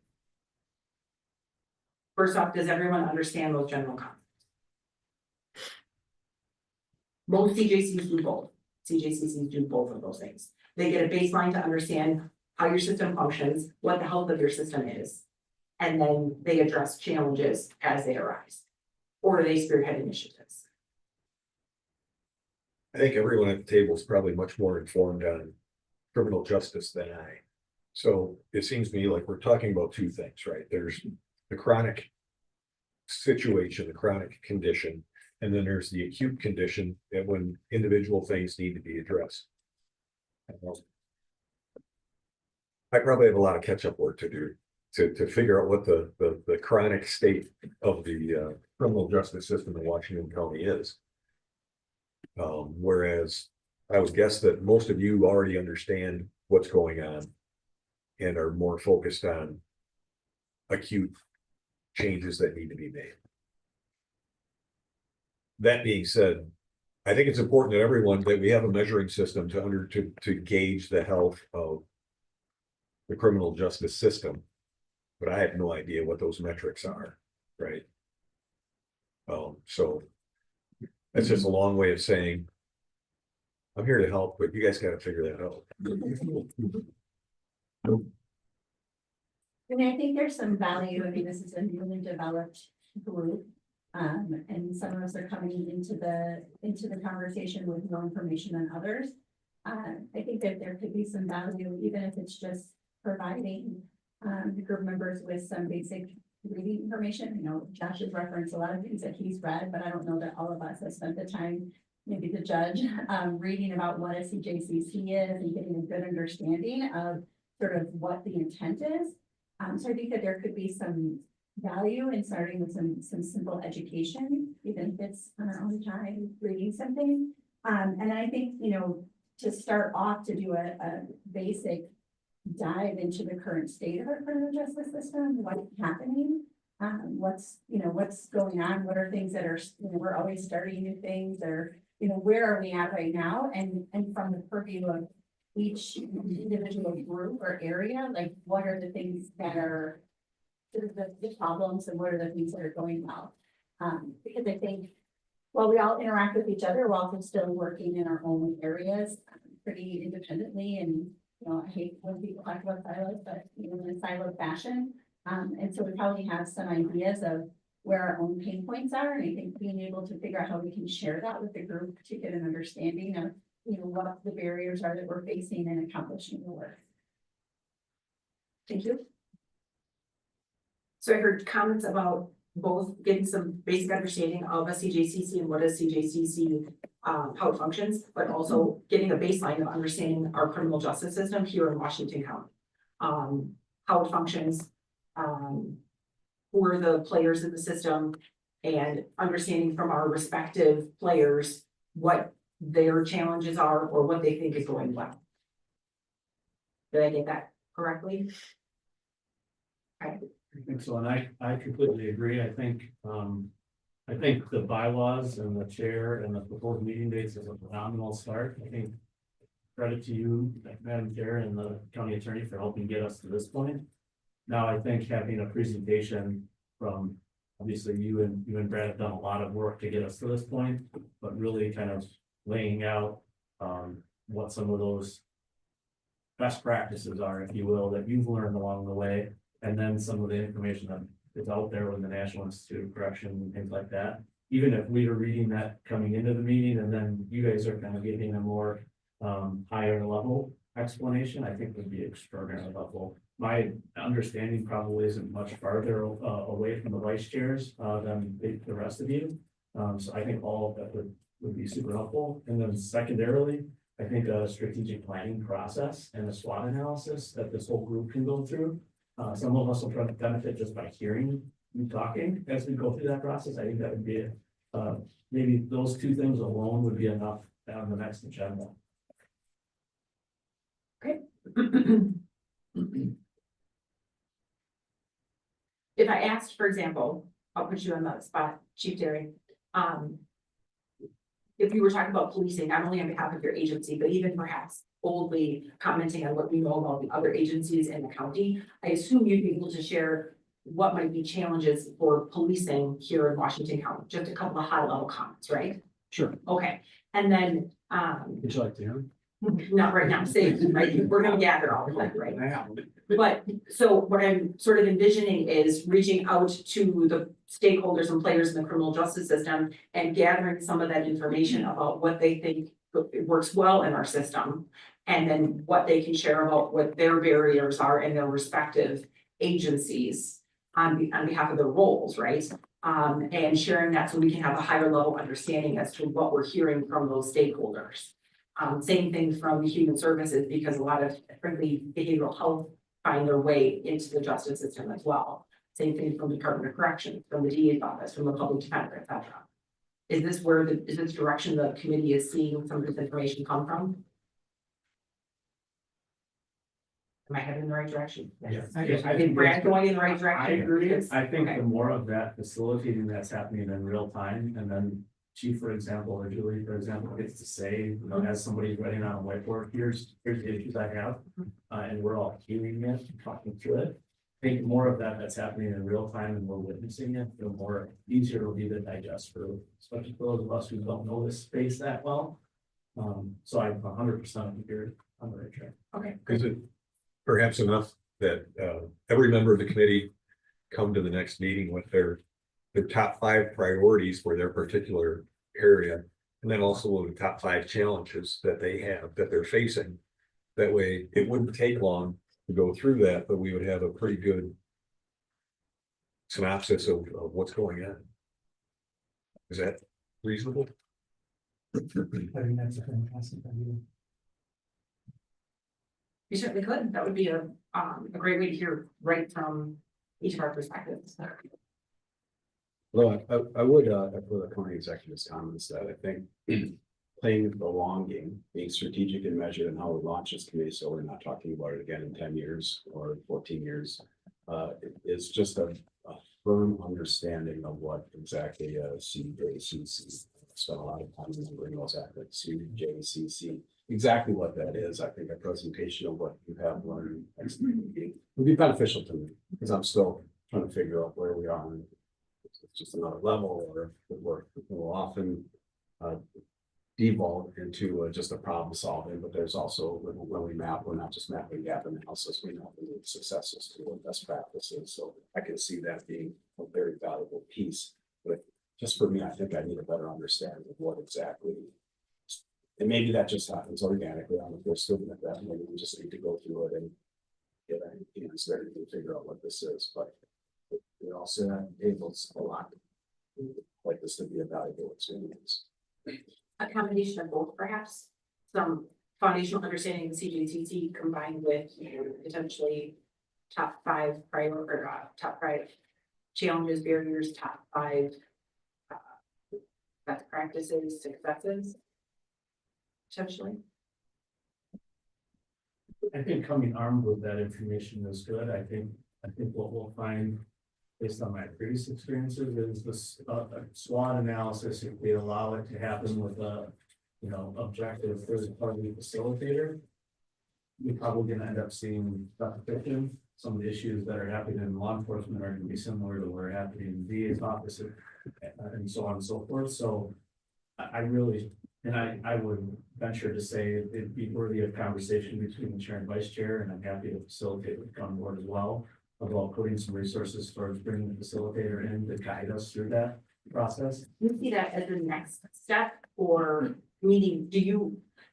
S1: First off, does everyone understand those general concepts? Most CJCs do both. CJCCs do both of those things. They get a baseline to understand how your system functions, what the health of your system is, and then they address challenges as they arise. Or they spearhead initiatives.
S9: I think everyone at the table is probably much more informed on criminal justice than I. So it seems to me like we're talking about two things, right? There's the chronic situation, the chronic condition, and then there's the acute condition that when individual things need to be addressed. I probably have a lot of catch-up work to do to figure out what the chronic state of the criminal justice system in Washington County is. Whereas I would guess that most of you already understand what's going on and are more focused on acute changes that need to be made. That being said, I think it's important that everyone that we have a measuring system to gauge the health of the criminal justice system, but I have no idea what those metrics are, right? So that's just a long way of saying I'm here to help, but you guys got to figure that out.
S7: And I think there's some value, I mean, this is a newly developed group. And some of us are coming into the conversation with more information than others. I think that there could be some value, even if it's just providing the group members with some basic reading information. You know, Josh has referenced a lot of things that he's read, but I don't know that all of us have spent the time, maybe the judge, reading about what a CJCC is and getting a good understanding of sort of what the intent is. So I think that there could be some value in starting with some simple education, even if it's on our own time reading something. And I think, you know, to start off to do a basic dive into the current state of our criminal justice system, what's happening, what's going on, what are things that are, you know, we're always starting new things, or, you know, where are we at right now? And from the purview of each individual group or area, like what are the things that are sort of the problems and what are the things that are going well? Because I think while we all interact with each other, we're also still working in our own areas pretty independently. And, you know, I hate when people talk about silos, but, you know, in a siloed fashion. And so we probably have some ideas of where our own pain points are. And I think being able to figure out how we can share that with the group to get an understanding of, you know, what the barriers are that we're facing in accomplishing the work.
S1: Thank you. So I heard comments about both getting some basic understanding of a CJCC and what is CJCC, how it functions, but also getting a baseline of understanding our criminal justice system here in Washington County. How it functions, who are the players in the system, and understanding from our respective players what their challenges are or what they think is going well. Did I get that correctly? Okay.
S8: I think so, and I completely agree. I think the bylaws and the chair and the proposed meeting dates is a phenomenal start. I think credit to you, Madam Chair, and the county attorney for helping get us to this point. Now, I think having a presentation from, obviously you and Brad have done a lot of work to get us to this point, but really kind of laying out what some of those best practices are, if you will, that you've learned along the way. And then some of the information that is out there with the National Institute of Correction and things like that. Even if we are reading that coming into the meeting and then you guys are kind of giving a more higher level explanation, I think would be extraordinarily helpful. My understanding probably isn't much farther away from the vice chairs than the rest of you. So I think all of that would be super helpful. And then secondarily, I think a strategic planning process and a SWOT analysis that this whole group can go through. Some of us will try to benefit just by hearing you talking as we go through that process. I think that would be maybe those two things alone would be enough on the next agenda.
S1: Okay. If I asked, for example, I'll put you on the spot, Chief Derry. If you were talking about policing, not only on behalf of your agency, but even perhaps boldly commenting on what we know about the other agencies in the county, I assume you'd be able to share what might be challenges for policing here in Washington County, just a couple of high level comments, right?
S10: Sure.
S1: Okay, and then,
S10: Would you like to hear?
S1: not right now, say, right, we're gonna gather all the time, right?
S10: I have.
S1: But, so what I'm sort of envisioning is reaching out to the stakeholders and players in the criminal justice system and gathering some of that information about what they think works well in our system. And then what they can share about what their barriers are in their respective agencies on behalf of their roles, right? And sharing that so we can have a higher level understanding as to what we're hearing from those stakeholders. Same thing from human services, because a lot of, frankly, behavioral health find their way into the justice system as well. Same thing from the Department of Corrections, from the DA's office, from the public defender, et cetera. Is this where is this direction the committee is seeing some of this information come from? Am I heading in the right direction?
S8: Yes.
S1: I think Brad's going in the right direction.
S8: I agree. I think
S1: Okay.
S8: the more of that facilitating that's happening in real time, and then Chief, for example, or Julie, for example, gets to say, you know, as somebody's writing on a whiteboard, here's the issues I have, and we're all hearing it, talking through it. I think more of that's happening in real time and we're witnessing it, the more easier it'll be to digest for, especially for those of us who don't know this space that well. So I'm 100% agree on the right track.
S1: Okay.
S9: Is it perhaps enough that, every member of the committee come to the next meeting with their top 5 priorities for their particular area. And then also the top 5 challenges that they have, that they're facing. That way, it wouldn't take long to go through that, but we would have a pretty good synopsis of what's going on. Is that reasonable?
S11: I think that's a fantastic idea.
S1: You certainly could. That would be a great way to hear right from each of our perspectives.
S10: Well, I would, echo the county executive's comments that I think playing the long game, being strategic and measured in how we launch this committee, so we're not talking about it again in 10 years or 14 years. Is just a firm understanding of what exactly CJCC, spent a lot of time remembering those acronyms, CJCC, exactly what that is. I think a presentation of what you have learned would be beneficial to me, because I'm still trying to figure out where we are. And it's just another level, or it will often devolve into just a problem solving, but there's also, when we map, we're not just mapping gap analysis, we map the successes to best practices. So I can see that being a very valuable piece. But just for me, I think I need a better understanding of what exactly, and maybe that just happens organically. I'm a first student at that. Maybe we just need to go through it and get an answer and figure out what this is. But it also enables a lot like this to be a valuable experience.
S1: A combination of both, perhaps, some foundational understanding of CJCC combined with potentially top 5 top 5 challenges, barriers, top 5 best practices, successes. Potentially.
S8: I think coming armed with that information is good. I think what we'll find based on my previous experiences is this SWOT analysis, if we allow it to happen with a, objective third-party facilitator, we're probably gonna end up seeing repetition. Some of the issues that are happening in law enforcement are gonna be similar to what are happening in the DA's office and so on and so forth. So I really, and I would venture to say it'd be worthy of conversation between the chair and vice chair, and I'm happy to facilitate with on board as well, about putting some resources towards bringing the facilitator in to guide us through that process.
S1: Do you see that as the next step, or meaning,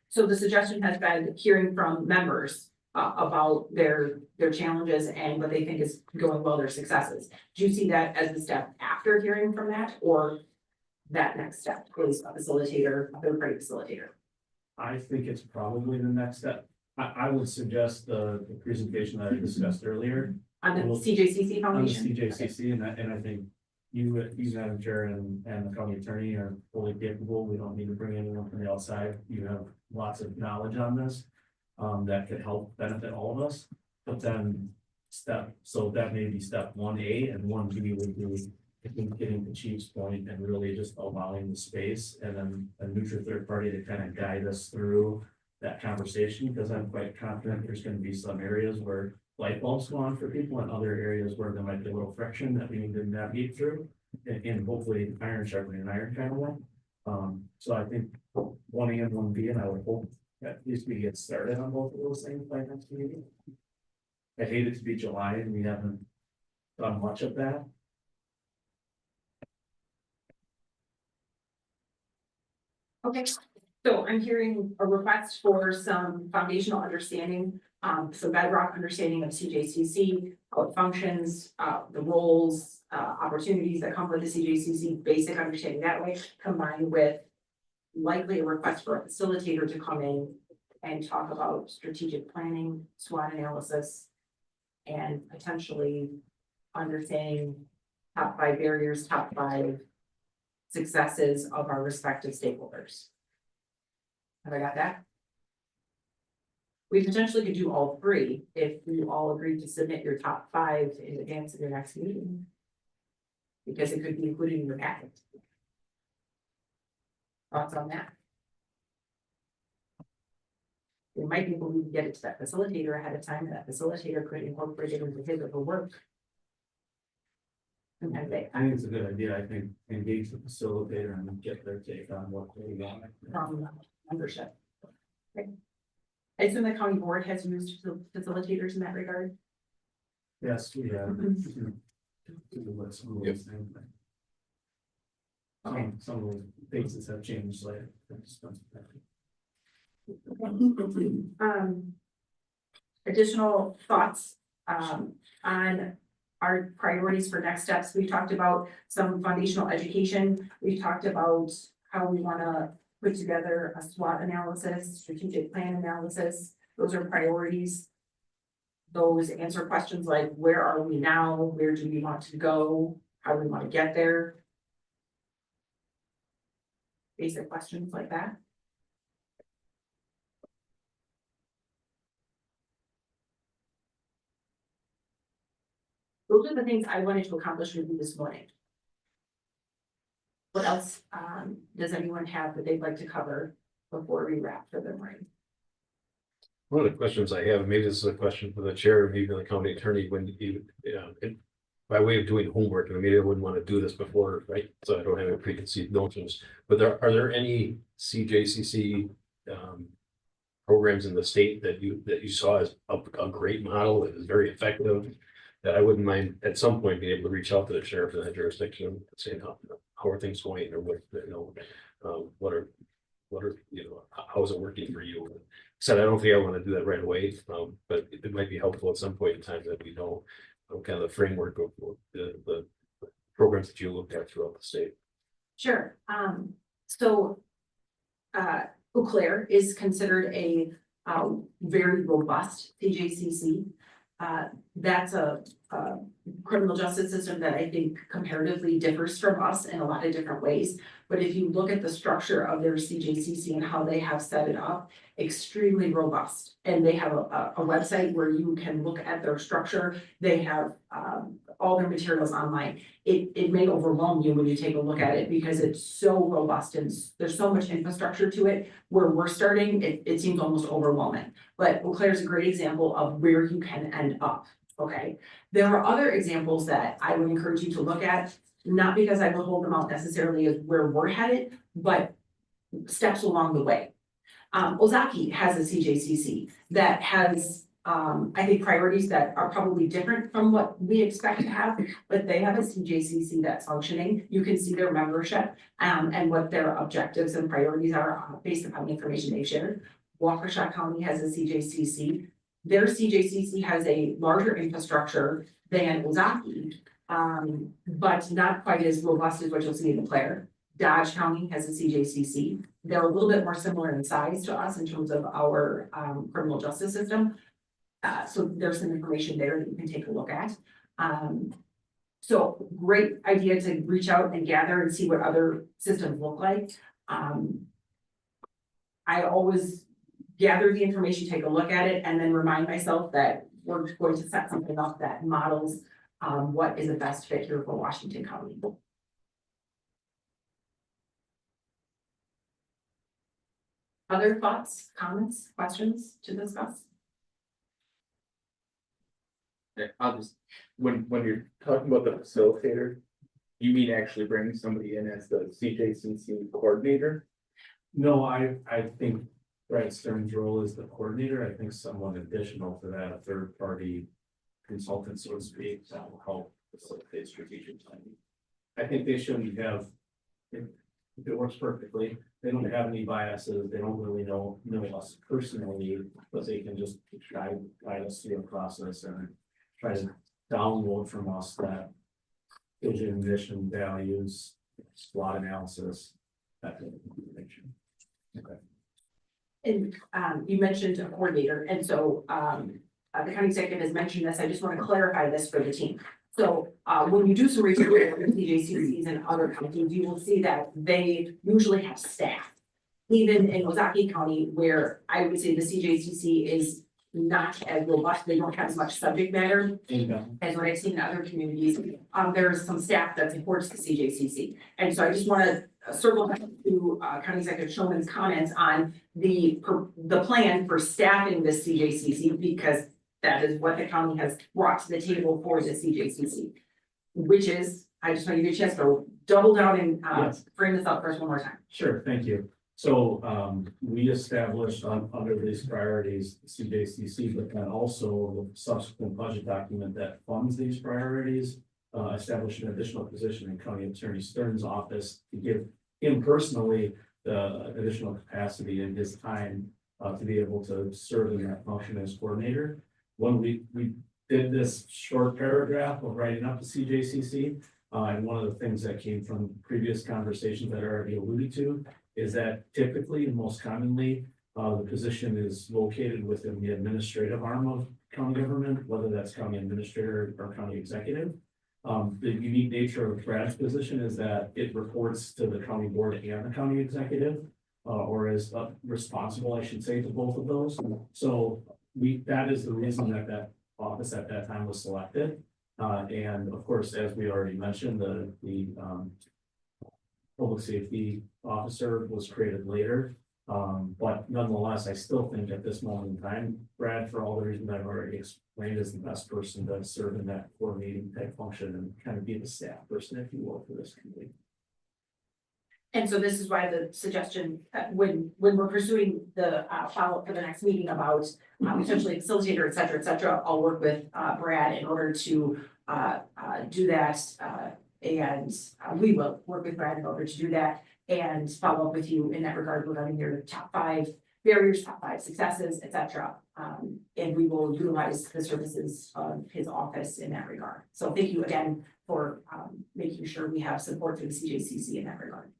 S1: so the suggestion has been hearing from members about their challenges and what they think is going well, their successes. Do you see that as the step after hearing from that, or that next step is a facilitator, a third-party facilitator?
S8: I think it's probably the next step. I would suggest the presentation that I discussed earlier
S1: On the CJCC
S8: on the
S1: Foundation?
S8: CJCC, and I think you, Madam Chair, and the county attorney are fully capable. We don't need to bring anyone from the outside. You have lots of knowledge on this that could help benefit all of us. But then so that may be step 1A, and 1B would be, I think, getting the chief's point and really just allowing the space and then a neutral third party to kind of guide us through that conversation, because I'm quite confident there's going to be some areas where light bulbs go on for people and other areas where there might be a little friction that we need to navigate through, and hopefully iron sharpening iron kind of way. So I think 1A and 1B, and I would hope that at least we get started on both of those things by next meeting. I hate it to be July and we haven't done much of that.
S1: Okay, so I'm hearing a request for some foundational understanding, some bedrock understanding of CJCC, how it functions, the roles, opportunities that come with the CJCC, basic understanding that way, combined with likely a request for a facilitator to come in and talk about strategic planning, SWOT analysis, and potentially understanding top 5 barriers, top 5 successes of our respective stakeholders. Have I got that? We potentially could do all 3 if you all agreed to submit your top 5 in advance of your next meeting. Because it could be included in your packet. Thoughts on that? We might be able to get it to that facilitator ahead of time, and that facilitator could incorporate it into his or her work. Sometimes they
S8: I think it's a good idea. I think engage the facilitator and get their take on what they want.
S1: from membership. Okay. I assume the county board has used facilitators in that regard.
S8: Yes, we have.
S3: Yep.
S8: Some of the faces have changed later.
S1: Additional thoughts, on our priorities for next steps. We talked about some foundational education. We talked about how we wanna put together a SWOT analysis, strategic plan analysis. Those are priorities. Those answer questions like, where are we now? Where do we want to go? How do we want to get there? Basic questions like that. Those are the things I wanted to accomplish with you this morning. What else, does anyone have that they'd like to cover before we wrap for the morning?
S3: One of the questions I have, maybe this is a question for the chair, maybe the county attorney, when you, by way of doing homework, and maybe I wouldn't want to do this before, right? So I don't have any preconceived notions, but are there any CJCC programs in the state that you saw as a great model that is very effective? That I wouldn't mind at some point being able to reach out to the sheriff in that jurisdiction and say, how are things going, or what, what are, how is it working for you? Said, I don't think I want to do that right away, but it might be helpful at some point in time that we know kind of the framework of the programs that you looked at throughout the state.
S1: Sure. So Eau Claire is considered a very robust CJCC. That's a criminal justice system that I think comparatively differs from us in a lot of different ways. But if you look at the structure of their CJCC and how they have set it up, extremely robust. And they have a website where you can look at their structure. They have all their materials online. It may overwhelm you when you take a look at it because it's so robust and there's so much infrastructure to it. Where we're starting, it seems almost overwhelming. But Eau Claire is a great example of where you can end up. Okay, there are other examples that I would encourage you to look at, not because I would hold them out necessarily as where we're headed, but steps along the way. Ozaki has a CJCC that has, I think, priorities that are probably different from what we expect to have, but they have a CJCC that's functioning. You can see their membership and what their objectives and priorities are based upon the information they've shared. Waukesha County has a CJCC. Their CJCC has a larger infrastructure than Ozaki, but not quite as robust as what you'll see in Eau Claire. Dodge County has a CJCC. They're a little bit more similar in size to us in terms of our criminal justice system. So there's some information there that you can take a look at. So great idea to reach out and gather and see what other systems look like. I always gather the information, take a look at it, and then remind myself that we're going to set something up that models what is the best fit here for Washington County. Other thoughts, comments, questions to discuss?
S12: Yeah, I'll just, when you're talking about the facilitator, you mean actually bringing somebody in as the CJCC coordinator?
S8: No, I think Brad Stern's role as the coordinator, I think someone additional to that, a third party consultant, so to speak, that will help facilitate strategic planning. I think they shouldn't have, if it works perfectly, they don't have any biases, they don't really know us personally, but they can just guide us through the process and try to download from us that vision, mission, values, SWOT analysis, that kind of information. Okay.
S1: And you mentioned a coordinator, and so the county executive has mentioned this. I just want to clarify this for the team. So when you do some research with CJCCs and other counties, you will see that they usually have staff. Even in Ozaki County, where I would say the CJCC is not as robust, they don't have as much subject matter as what I've seen in other communities. There's some staff that supports the CJCC. And so I just want to circle back to County Executive Shulman's comments on the plan for staffing the CJCC, because that is what the county has brought to the table for the CJCC, which is, I just want to give you a chance to double down and frame this up for us one more time.
S8: Sure, thank you. So, we established under these priorities, CJCC, but then also the subsequent budget document that funds these priorities. Established an additional position in County Attorney Stern's office to give him personally the additional capacity in his time. To be able to serve in that function as coordinator. When we did this short paragraph of writing up the CJCC. And one of the things that came from previous conversations that I already alluded to is that typically and most commonly, the position is located within the administrative arm of county government, whether that's county administrator or county executive. The unique nature of Brad's position is that it reports to the county board and the county executive. Or is responsible, I should say, to both of those. So that is the reason that office at that time was selected. And of course, as we already mentioned, the public safety officer was created later. But nonetheless, I still think at this moment in time, Brad, for all the reasons I've already explained, is the best person to serve in that coordinating type function and kind of be the staff person, if you will, for this committee.
S1: And so this is why the suggestion, when we're pursuing the follow-up for the next meeting about potentially facilitator, et cetera, I'll work with Brad in order to do that. And we will work with Brad in order to do that and follow up with you in that regard regarding your top 5 barriers, top 5 successes, et cetera. And we will utilize the services of his office in that regard. So thank you again for making sure we have support for the CJCC in that regard.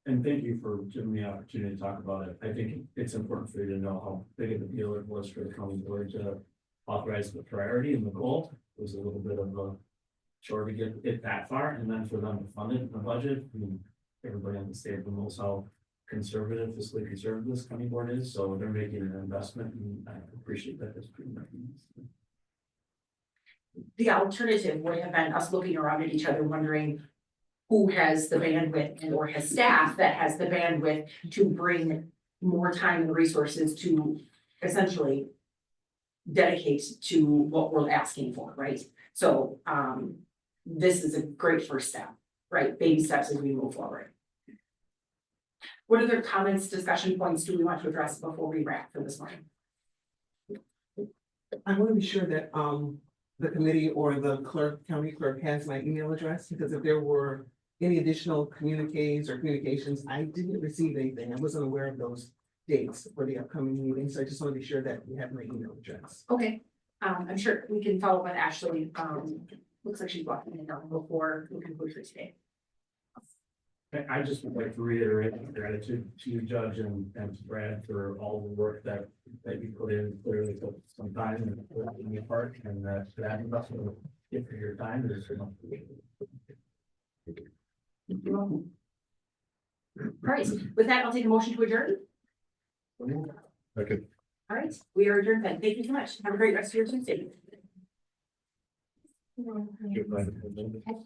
S8: And thank you for giving me the opportunity to talk about it. I think it's important for you to know how big of a deal it was for the county board to authorize the priority and the goal. It was a little bit of a chore to get it that far, and then for them to fund it in the budget. I mean, everybody on the state knows how fiscally conservative this county board is, so they're making an investment, and I appreciate that. That's pretty much.
S1: The alternative would have been us looking around at each other wondering who has the bandwidth and or has staff that has the bandwidth to bring more time and resources to essentially dedicate to what we're asking for, right? So this is a great first step, right? Baby steps as we move forward. What other comments, discussion points do we want to address before we wrap for this morning?
S2: I want to be sure that the committee or the county clerk has my email address, because if there were any additional communiques or communications, I didn't receive anything. I wasn't aware of those dates for the upcoming meeting, so I just want to be sure that you have my email address.
S1: Okay, I'm sure we can follow up with Ashley. Looks like she's walking in now before we conclude for today.
S8: I just would like to reiterate my gratitude to you, Judge, and to Brad for all the work that you put in. Clearly took some time and put in your part, and that investment will get for your time. It is so much appreciated.
S1: You're welcome. All right, with that, I'll take a motion to adjourn.
S9: Okay.
S1: All right, we are adjourned then. Thank you so much. Have a great rest of your Tuesday.
S9: Good night.